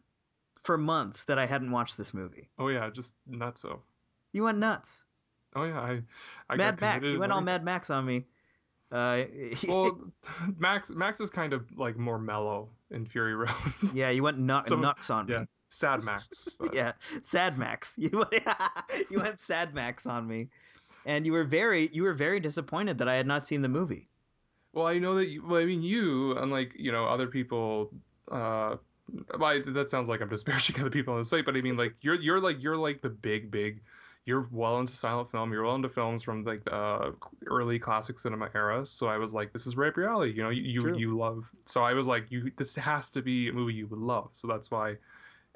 for months that I hadn't watched this movie. Oh yeah, just nuts. So. You went nuts. Oh yeah, I Mad got Max. committed You went all Mad Max on me. Well, Max is kind of like more mellow in Fury Road. Yeah, you went nuts on me. Yeah, sad Max. But. Yeah, sad Max. You went sad Max on me, and you were very disappointed that I had not seen the movie. Well, I know that you, unlike other people. That sounds like I'm disparaging other people on the site, but I mean, like you're like the big. You're well into silent film. You're well into films from like the early classic cinema era. So I was like, this is right up your alley. You love. So I was like, this has to be a movie you would love. So that's why,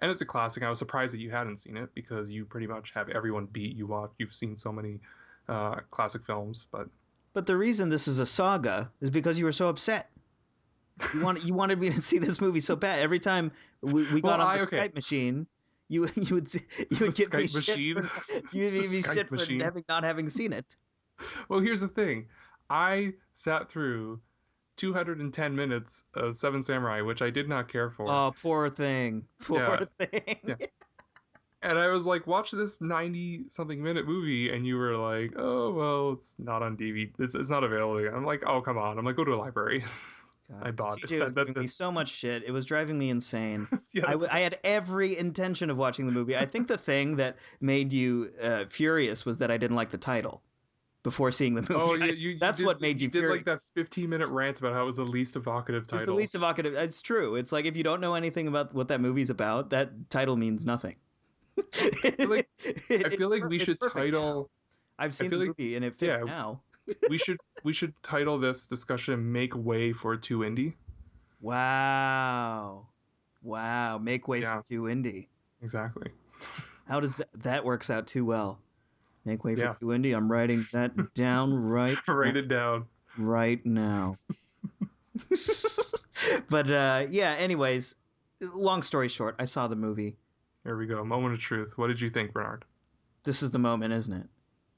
and it's a classic. I was surprised that you hadn't seen it because you pretty much have everyone beat. You've seen so many classic films, But the reason this is a saga is because you were so upset. You wanted me to see this movie so bad. Every time we got on the Skype machine. You would give me shit for not having seen it. Well, here's the thing. I sat through 210 minutes of Seven Samurai, which I did not care for. Oh, poor thing. Poor thing. Yeah. And I was like, watch this 90-something minute movie, and you were like, oh, well, it's not on DVD. It's not available. I'm like, oh, come on. I'm like, go to a library. God, I bought CJ was giving me so much shit. It was driving me insane. Yeah, I had every intention of watching the movie. I think the thing that made you furious was that I didn't like the title before seeing the movie. Oh, yeah, that's what made you furious. You did like that 15-minute rant about how it was the least evocative title. It's the least evocative. It's true. It's like if you don't know anything about what that movie's about, that title means nothing. I feel like we should title... I've seen the movie and it fits now. we should title this discussion "Make Way for Too Indie." Wow, make way for Too Indie. Exactly. How does that works out too well? Make way for Too Indie. I'm writing that down right. Write it down right now. But anyways, long story short, I saw the movie. Here we go. Moment of truth. What did you think, Bernard? This is the moment, isn't it?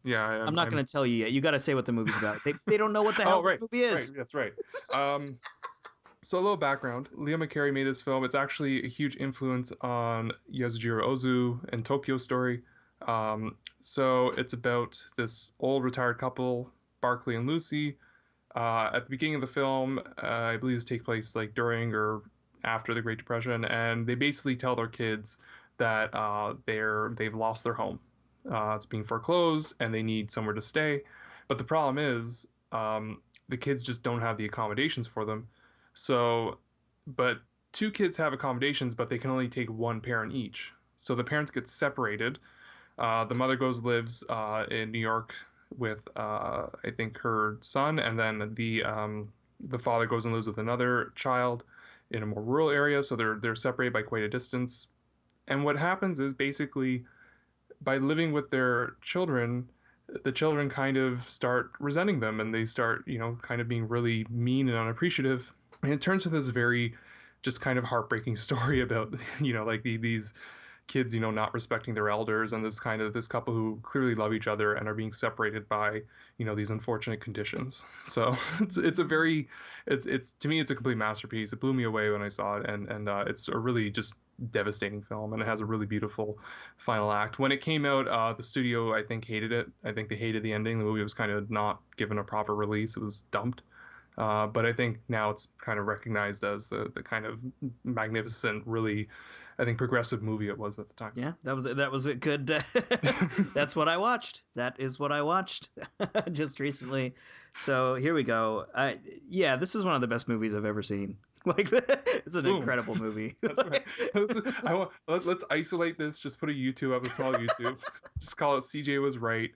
Yeah, I'm not going to tell you yet. You got to say what the movie's about. They don't know what the hell this movie is. Right, that's right. So a little background. Leo McCarey made this film. It's actually a huge influence on Yasujiro Ozu and Tokyo Story. So it's about this old retired couple, Barclay and Lucy. At the beginning of the film, I believe this takes place like during or after the Great Depression, and they basically tell their kids that they've lost their home. It's being foreclosed and they need somewhere to stay. But the problem is the kids just don't have the accommodations for them. So, but two kids have accommodations, but they can only take one parent each. So the parents get separated. The mother lives in New York with, I think, her son. And then the father goes and lives with another child in a more rural area. So they're separated by quite a distance. And what happens is basically, by living with their children, the children kind of start resenting them and they start, kind of being really mean and unappreciative. And it turns to this very just kind of heartbreaking story about, like these kids, not respecting their elders and this couple who clearly love each other and are being separated by, these unfortunate conditions. So it's to me, it's a complete masterpiece. It blew me away when I saw it. And it's a really just devastating film, and it has a really beautiful final act. When it came out, the studio, I think, hated it. I think they hated the ending. The movie was kind of not given a proper release. It was dumped. But I think now it's kind of recognized as the kind of magnificent, really, I think, progressive movie it was at the time. Yeah, that was a good. That's what I watched. That is what I watched just recently. So here we go. This is one of the best movies I've ever seen. Like, it's an incredible movie. That's right. Let's isolate this. Just put a YouTube up, a small YouTube. Just call it CJ was right.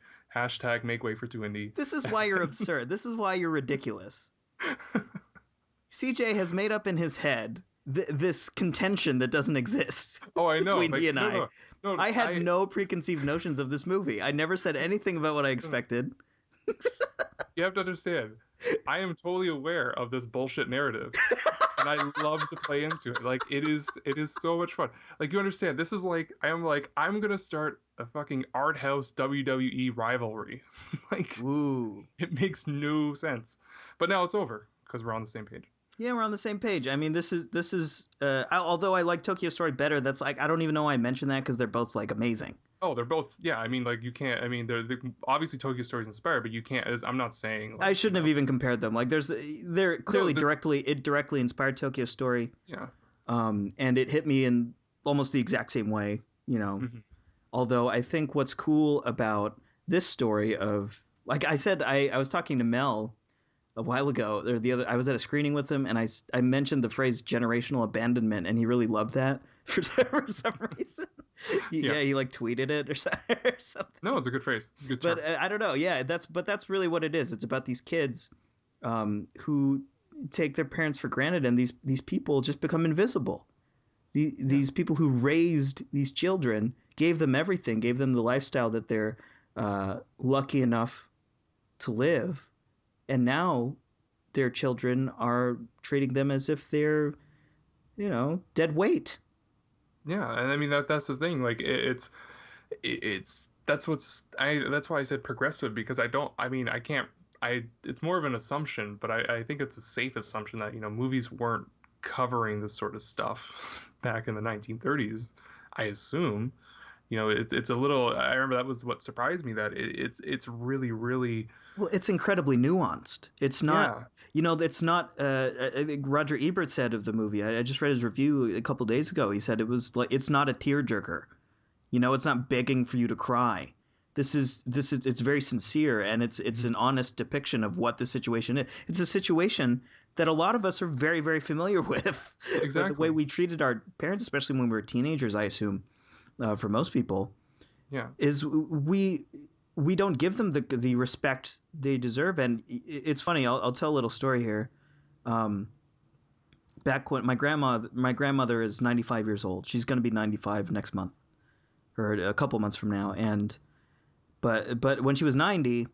# make way for Too Indie. This is why you're absurd. This is why you're ridiculous. CJ has made up in his head this contention that doesn't exist. Oh, I know. between he and I. No, I had no preconceived notions of this movie. I never said anything about what I expected. You have to understand, I am totally aware of this bullshit narrative, and I love to play into it. Like, it is so much fun. Like, you understand, this is like, I'm gonna start a fucking art house WWE rivalry. Like, Ooh. It makes no sense. But now it's over because we're on the same page. Yeah, we're on the same page. I mean, this is although I like Tokyo Story better, that's like, I don't even know why I mentioned that because they're both like amazing. Oh, they're both, yeah. I mean, like, you can't. I mean, they're obviously Tokyo Story is inspired, but you can't. I'm not saying. Like, I shouldn't have even compared them. Like, they're clearly directly inspired Tokyo Story. Yeah. And it hit me in almost the exact same way, you know. Mm-hmm. Although I think what's cool about this story of, like I said, I was talking to Mel a while ago, or I was at a screening with him, and I mentioned the phrase generational abandonment, and he really loved that for some reason. He like tweeted it or something. No, it's a good phrase. It's a good term. But I don't know. Yeah, that's really what it is. It's about these kids who take their parents for granted, and these people just become invisible. These people who raised these children, gave them everything, gave them the lifestyle that they're lucky enough to live, and now their children are treating them as if they're, dead weight. Yeah, and I mean that's the thing. Like it's that's why I said progressive, because it's more of an assumption, but I think it's a safe assumption that movies weren't covering this sort of stuff back in the 1930s. I assume. It's a little. I remember that was what surprised me, that it's really, really. Well, it's incredibly nuanced. It's not. Yeah. It's not. I think Roger Ebert said of the movie. I just read his review a couple days ago. He said it was like, it's not a tearjerker. It's not begging for you to cry. This is it's very sincere, and it's an honest depiction of what the situation is. It's a situation that a lot of us are very, very familiar with. Exactly. The way we treated our parents, especially when we were teenagers, I assume. For most people, is we don't give them the respect they deserve. And it's funny. I'll tell a little story here. Back when my grandmother is 95 years old. She's going to be 95 next month, or a couple months from now. But when she was 90,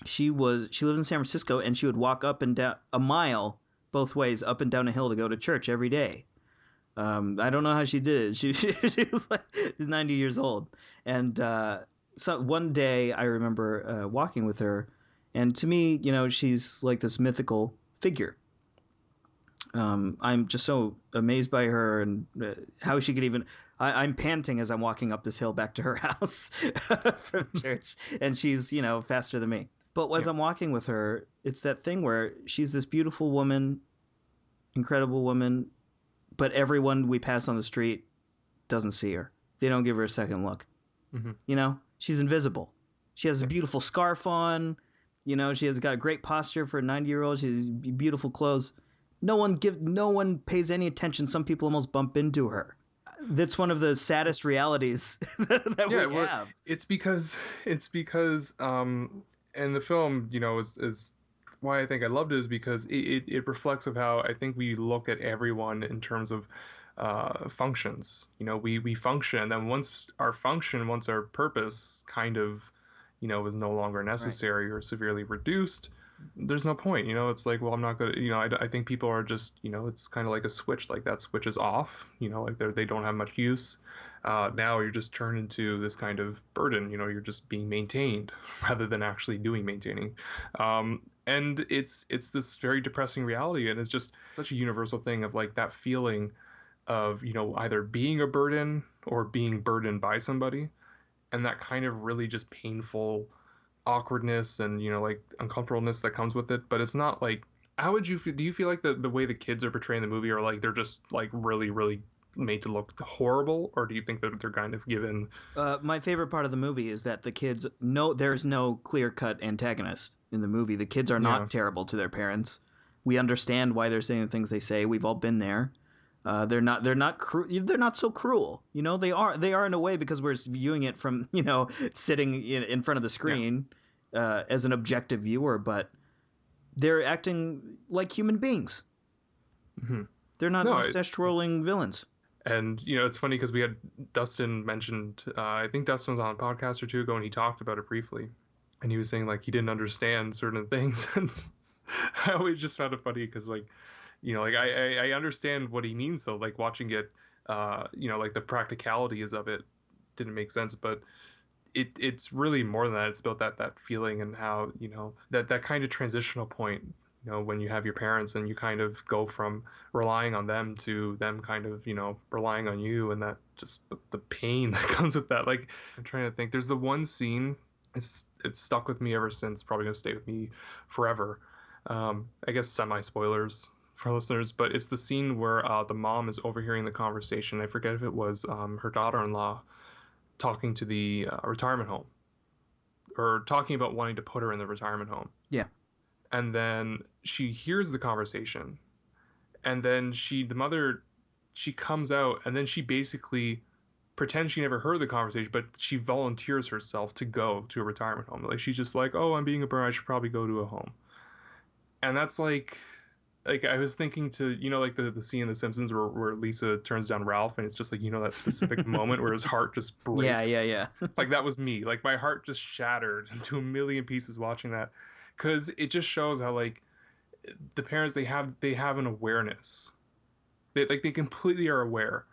she lived in San Francisco, and she would walk up and down a mile both ways, up and down a hill, to go to church every day. I don't know how she did it. She's 90 years old. And so one day I remember walking with her, and to me, she's like this mythical figure. I'm just so amazed by her, and how she could even... I'm panting as I'm walking up this hill back to her house from church, and she's, faster than me. But as I'm walking with her, it's that thing where she's this beautiful woman, incredible woman, but everyone we pass on the street doesn't see her. They don't give her a second look. Mm-hmm. She's invisible. She has a beautiful scarf on. She has got a great posture for a 90-year-old. She has beautiful clothes. No one pays any attention. Some people almost bump into her. That's one of the saddest realities that we have. It's because and the film, is why I think I loved it, is because it reflects of how I think we look at everyone in terms of functions. We function, and then once our purpose kind of, is no longer necessary, or severely reduced, there's no point. It's like, well, I'm not gonna, I think people are just, it's kind of like a switch, like that switch is off, like they don't have much use. Now you're just turned into this kind of burden, you're just being maintained rather than actually doing maintaining. And it's this very depressing reality, and it's just such a universal thing of like that feeling of, either being a burden or being burdened by somebody, and that kind of really just painful awkwardness and, like uncomfortableness that comes with it. But it's not like, how would you feel? Do you feel like the way the kids are portraying the movie are like they're just like really, really made to look horrible, or do you think that they're kind of given... My favorite part of the movie is that the kids there's no clear-cut antagonist in the movie. The kids are not terrible to their parents. We understand why they're saying the things they say. We've all been there. They're not so cruel. They are in a way, because we're viewing it from, sitting in front of the screen as an objective viewer, but they're acting like human beings. Mm-hmm. They're not No, mustache-twirling villains. and it's funny because we had Dustin mentioned, I think Dustin was on a podcast or two ago and he talked about it briefly, and he was saying like he didn't understand certain things, and I always just found it funny because like like I understand what he means though, like watching it, like the practicalities of it didn't make sense, but it's really more than that. It's about that feeling and how that kind of transitional point, when you have your parents and you kind of go from relying on them to them kind of relying on you, and that just the pain that comes with that. Like, I'm trying to think, there's the one scene, it's stuck with me ever since, probably gonna stay with me forever. I guess semi spoilers for listeners, but it's the scene where the mom is overhearing the conversation. I forget if it was her daughter-in-law talking to the retirement home, or talking about wanting to put her in the retirement home. Yeah. And then she hears the conversation, and then the mother comes out, and then she basically pretends she never heard the conversation, but she volunteers herself to go to a retirement home. Like, she's just like, oh, I'm being a burn, I should probably go to a home. And that's like I was thinking to like the scene in The Simpsons where Lisa turns down Ralph, and it's just like that specific moment where his heart just breaks. Yeah. Like, that was me. Like, my heart just shattered into a million pieces watching that, because it just shows how like the parents, they have an awareness. They completely are aware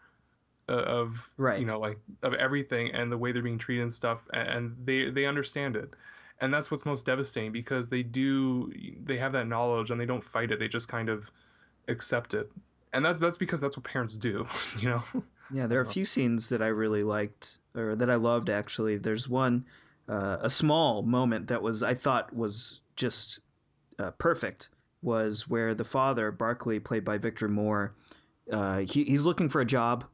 of right. Like of everything and the way they're being treated and stuff, and they understand it. And that's what's most devastating, because they have that knowledge and they don't fight it. They just kind of accept it. And that's because that's what parents do, Yeah, there are a few scenes that I really liked, or that I loved, actually. There's one, a small moment that I thought was just perfect, was where the father, Barkley, played by Victor Moore, he's looking for a job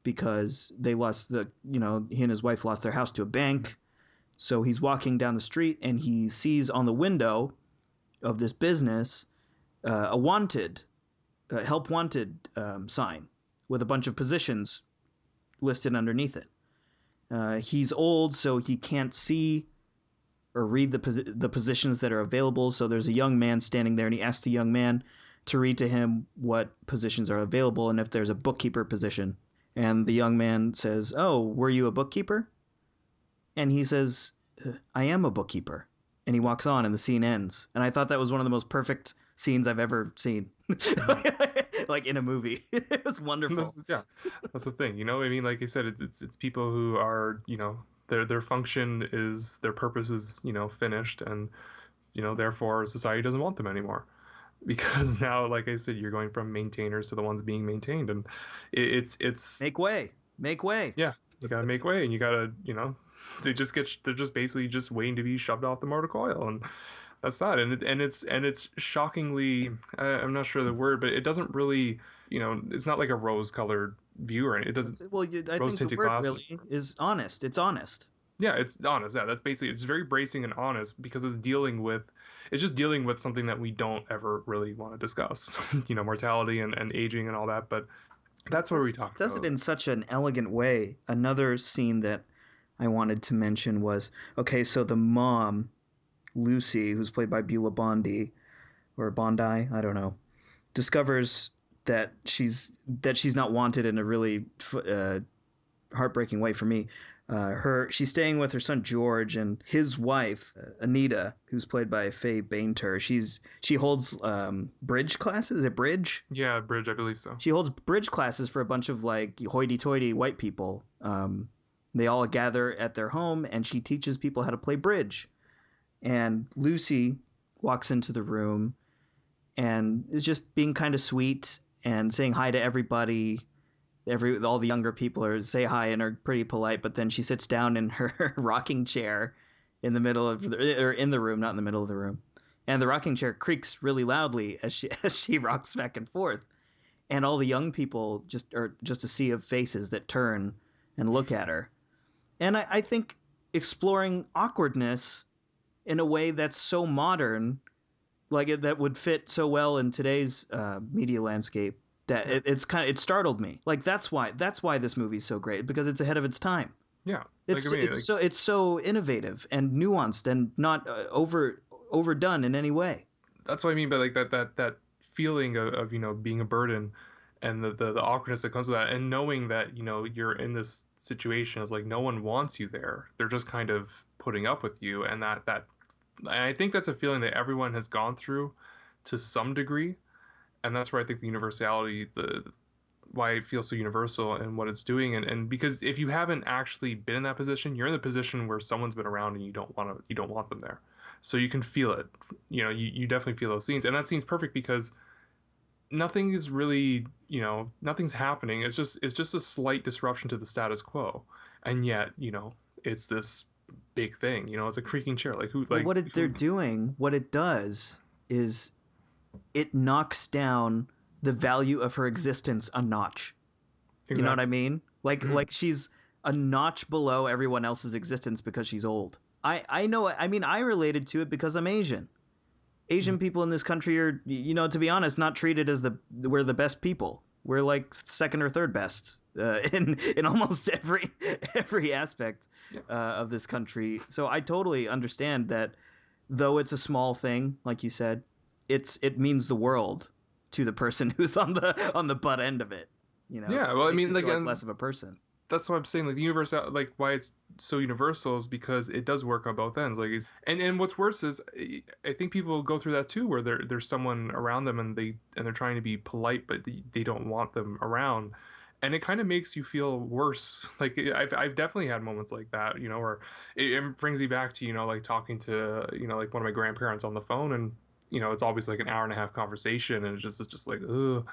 because they lost he and his wife lost their house to a bank. So he's walking down the street and he sees on the window of this business a help wanted sign with a bunch of positions listed underneath it. He's old, so he can't see or read the positions that are available. So there's a young man standing there, and he asks the young man to read to him what positions are available and if there's a bookkeeper position. And the young man says, "Oh, were you a bookkeeper?" And he says, "I am a bookkeeper." And he walks on, and the scene ends. And I thought that was one of the most perfect scenes I've ever seen, like in a movie. It was wonderful. That's the thing. I mean, like I said, it's people who are, their function is, their purpose is, finished, and therefore society doesn't want them anymore, because now, like I said, you're going from maintainers to the ones being maintained, and it's make way. Yeah, you gotta make way, and you gotta they're just basically just waiting to be shoved off the motor coil, and that's that. And it's shockingly, I'm not sure the word, but it doesn't really, it's not like a rose-colored view, or it doesn't. Well, I think the word really is honest. It's honest. Yeah, it's honest. Yeah, that's basically, it's very bracing and honest, because it's just dealing with something that we don't ever really want to discuss, mortality and aging and all that. But that's where we talk about. It does it in such an elegant way. Another scene that I wanted to mention was, okay, so the mom, Lucy, who's played by Beulah Bondi, or Bondi, I don't know, discovers that she's not wanted in a really heartbreaking way for me. She's staying with her son George, and his wife Anita, who's played by Faye Bainter. She holds bridge classes. Is it bridge? Yeah, bridge, I believe so. She holds bridge classes for a bunch of like hoity-toity white people. They all gather at their home, and she teaches people how to play bridge. And Lucy walks into the room and is just being kind of sweet and saying hi to everybody. All the younger people say hi and are pretty polite, but then she sits down in her rocking chair in the middle of in the room, not in the middle of the room. And the rocking chair creaks really loudly as she rocks back and forth. And all the young people are just a sea of faces that turn and look at her. And I think exploring awkwardness in a way that's so modern, that would fit so well in today's media landscape, that it startled me. Like, that's why this movie's so great, because it's ahead of its time. Yeah, it's so innovative and nuanced and not overdone in any way. That's what I mean by like that feeling of being a burden. and the awkwardness that comes with that, and knowing that, you're in this situation is like no one wants you there. They're just kind of putting up with you, and and I think that's a feeling that everyone has gone through to some degree, and that's where I think the universality, the why it feels so universal and what it's doing, and because if you haven't actually been in that position, you're in the position where someone's been around and you don't want them there, so you can feel it. You definitely feel those scenes, and that scene's perfect because nothing is really, nothing's happening. It's just a slight disruption to the status quo, and yet, it's this big thing. It's a creaking chair. Like who? Like they're doing, what it does is it knocks down the value of her existence a notch. Exactly. You know what I mean? Like she's a notch below everyone else's existence because she's old. I know. I mean, I related to it because I'm Asian. Asian people in this country are, to be honest, not treated as we're the best people. We're like second or third best in almost every aspect of this country. So I totally understand that, though it's a small thing, like you said, it means the world to the person who's on the butt end of it. Yeah, well, I mean, like less of a person. That's what I'm saying. Like the universal, like why it's so universal is because it does work on both ends. Like and what's worse is I think people go through that too, where there's someone around them and they're trying to be polite, but they don't want them around, and it kind of makes you feel worse. Like I've definitely had moments like that, where it brings me back to like talking to like one of my grandparents on the phone, and it's always like an hour and a half conversation, and it's just like ugh,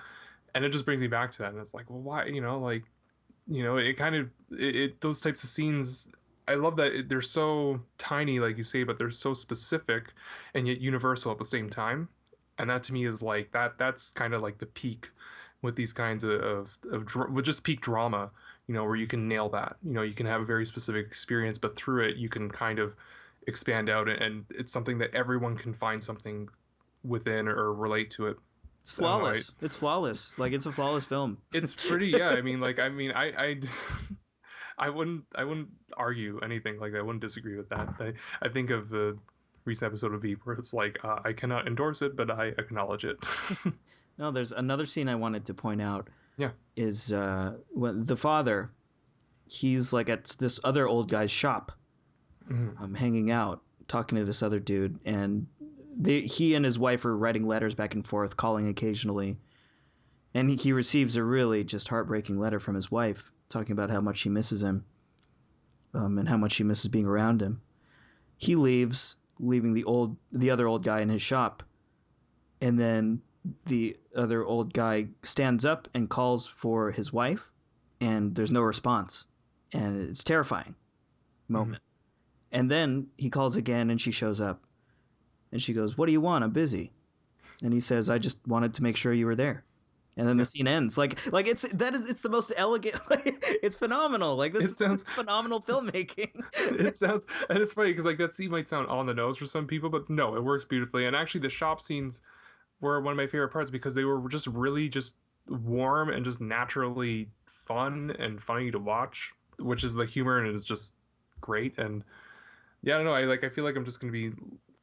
and it just brings me back to that, and it's like, well, why, like. It kind of those types of scenes, I love that they're so tiny, like you say, but they're so specific and yet universal at the same time. And that to me is like that's kind of like the peak with these kinds with just peak drama, where you can nail that. You can have a very specific experience, but through it you can kind of expand out, and it's something that everyone can find something within or relate to it. It's flawless. It's flawless. Like it's a flawless film. It's pretty, yeah. I mean, I wouldn't argue anything. Like I wouldn't disagree with that. I think of the recent episode of Veep where it's like I cannot endorse it, but I acknowledge it. No, there's another scene I wanted to point out. Yeah. Is when the father, he's like at this other old guy's shop, hanging out, talking to this other dude, and he and his wife are writing letters back and forth, calling occasionally, and he receives a really just heartbreaking letter from his wife talking about how much she misses him, and how much she misses being around him. He leaves, leaving the other old guy in his shop, and then the other old guy stands up and calls for his wife, and there's no response, and it's a terrifying moment. And then he calls again, and she shows up. And she goes, "What do you want? I'm busy." And he says, "I just wanted to make sure you were there." And then the scene ends. Like it's the most elegant. It's phenomenal. Like this is phenomenal filmmaking. It sounds, and it's funny because like that scene might sound on the nose for some people, but no, it works beautifully. And actually, the shop scenes were one of my favorite parts because they were just really just warm and just naturally fun and funny to watch, which is the humor, and it is just great. And yeah, I don't know. I feel like I'm just gonna be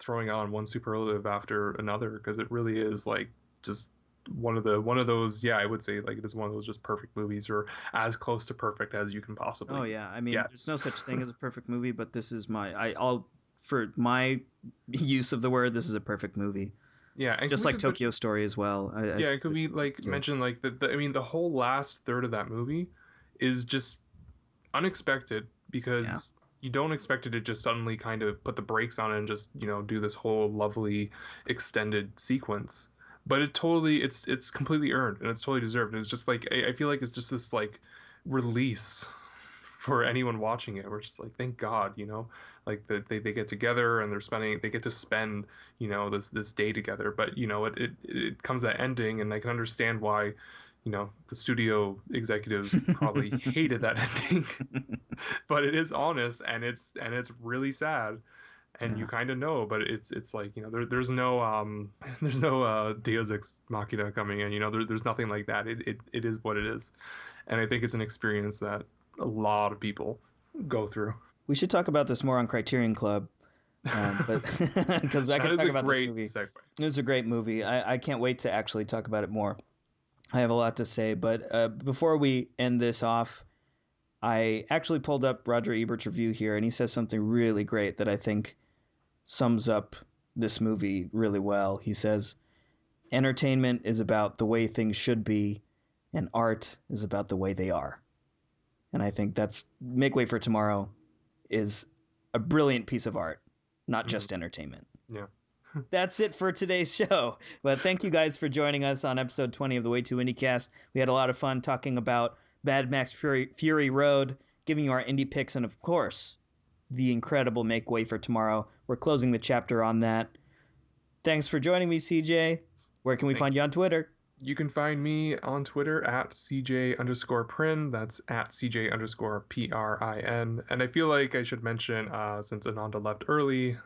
throwing on one superlative after another because it really is like just one of those, yeah, I would say like it is one of those just perfect movies, or as close to perfect as you can possibly. Oh yeah, I mean, there's no such thing as a perfect movie, but this is for my use of the word, this is a perfect movie. Yeah, and just like Tokyo Story as well. It could be like mention like I mean the whole last third of that movie is just unexpected because you don't expect it to just suddenly kind of put the brakes on it and just do this whole lovely extended sequence, but it's completely earned and it's totally deserved, and it's just like I feel like it's just this like release for anyone watching it. We're just like, thank God, like they get together and they get to spend this day together, but it comes to that ending, and I can understand why the studio executives probably hated that ending, but it is honest and it's really sad, and you kind of know, but it's like there's no Deus Ex Machina coming in, there's nothing like that. It is what it is, and I think it's an experience that a lot of people go through. We should talk about this more on Criterion Club, but because I can talk about this movie. Segue. It was a great movie. I can't wait to actually talk about it more. I have a lot to say, but before we end this off, I actually pulled up Roger Ebert's review here, and he says something really great that I think sums up this movie really well. He says, entertainment is about the way things should be, and art is about the way they are. And I think that's Make Way for Tomorrow is a brilliant piece of art, not just entertainment. Yeah. That's it for today's show. But thank you guys for joining us on episode 20 of the Way Too Indiecast. We had a lot of fun talking about Mad Max Fury Road, giving you our indie picks, and of course, the incredible Make Way for Tomorrow. We're closing the chapter on that. Thanks for joining me, CJ. Where can we find you on Twitter? You can find me on Twitter at CJ_Prin. That's at CJ_PRIN. And I feel like I should mention, since Ananda left early,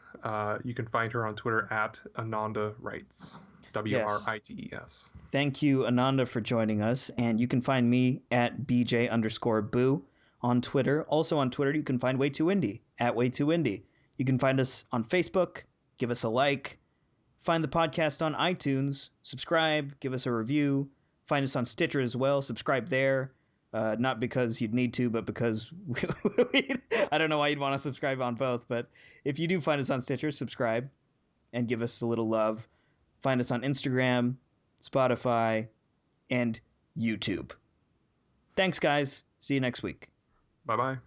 you can find her on Twitter at Ananda Writes. WRITES. Thank you, Ananda, for joining us. And you can find me at BJ_Boo on Twitter. Also on Twitter, you can find Way Too Indie at Way Too Indie. You can find us on Facebook. Give us a like. Find the podcast on iTunes, subscribe, give us a review. Find us on Stitcher as well, subscribe there. Not because you'd need to, but because I don't know why you'd want to subscribe on both. But if you do find us on Stitcher, subscribe and give us a little love. Find us on Instagram, Spotify, and YouTube. Thanks, guys. See you next week. Bye-bye.